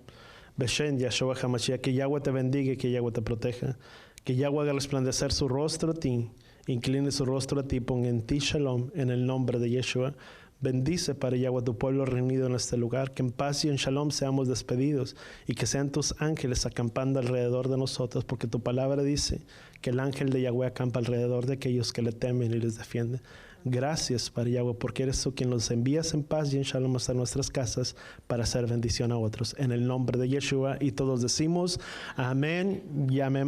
Beshen Yahshua HaMashiach, que Yahweh te bendiga y que Yahweh te proteja. Que Yahweh haga resplandecer su rostro a ti, incline su rostro a ti, ponga en ti shalom, en el nombre de Yeshua. Bendice, Padre Yahweh, tu pueblo reunido en este lugar. Que en paz y en shalom seamos despedidos y que sean tus ángeles acampando alrededor de nosotros, porque tu palabra dice que el ángel de Yahweh acampa alrededor de aquellos que le temen y les defienden. Gracias, Padre Yahweh, porque eres tú quien nos envías en paz y en shalom hasta nuestras casas para hacer bendición a otros. En el nombre de Yeshua, y todos decimos amén y amén.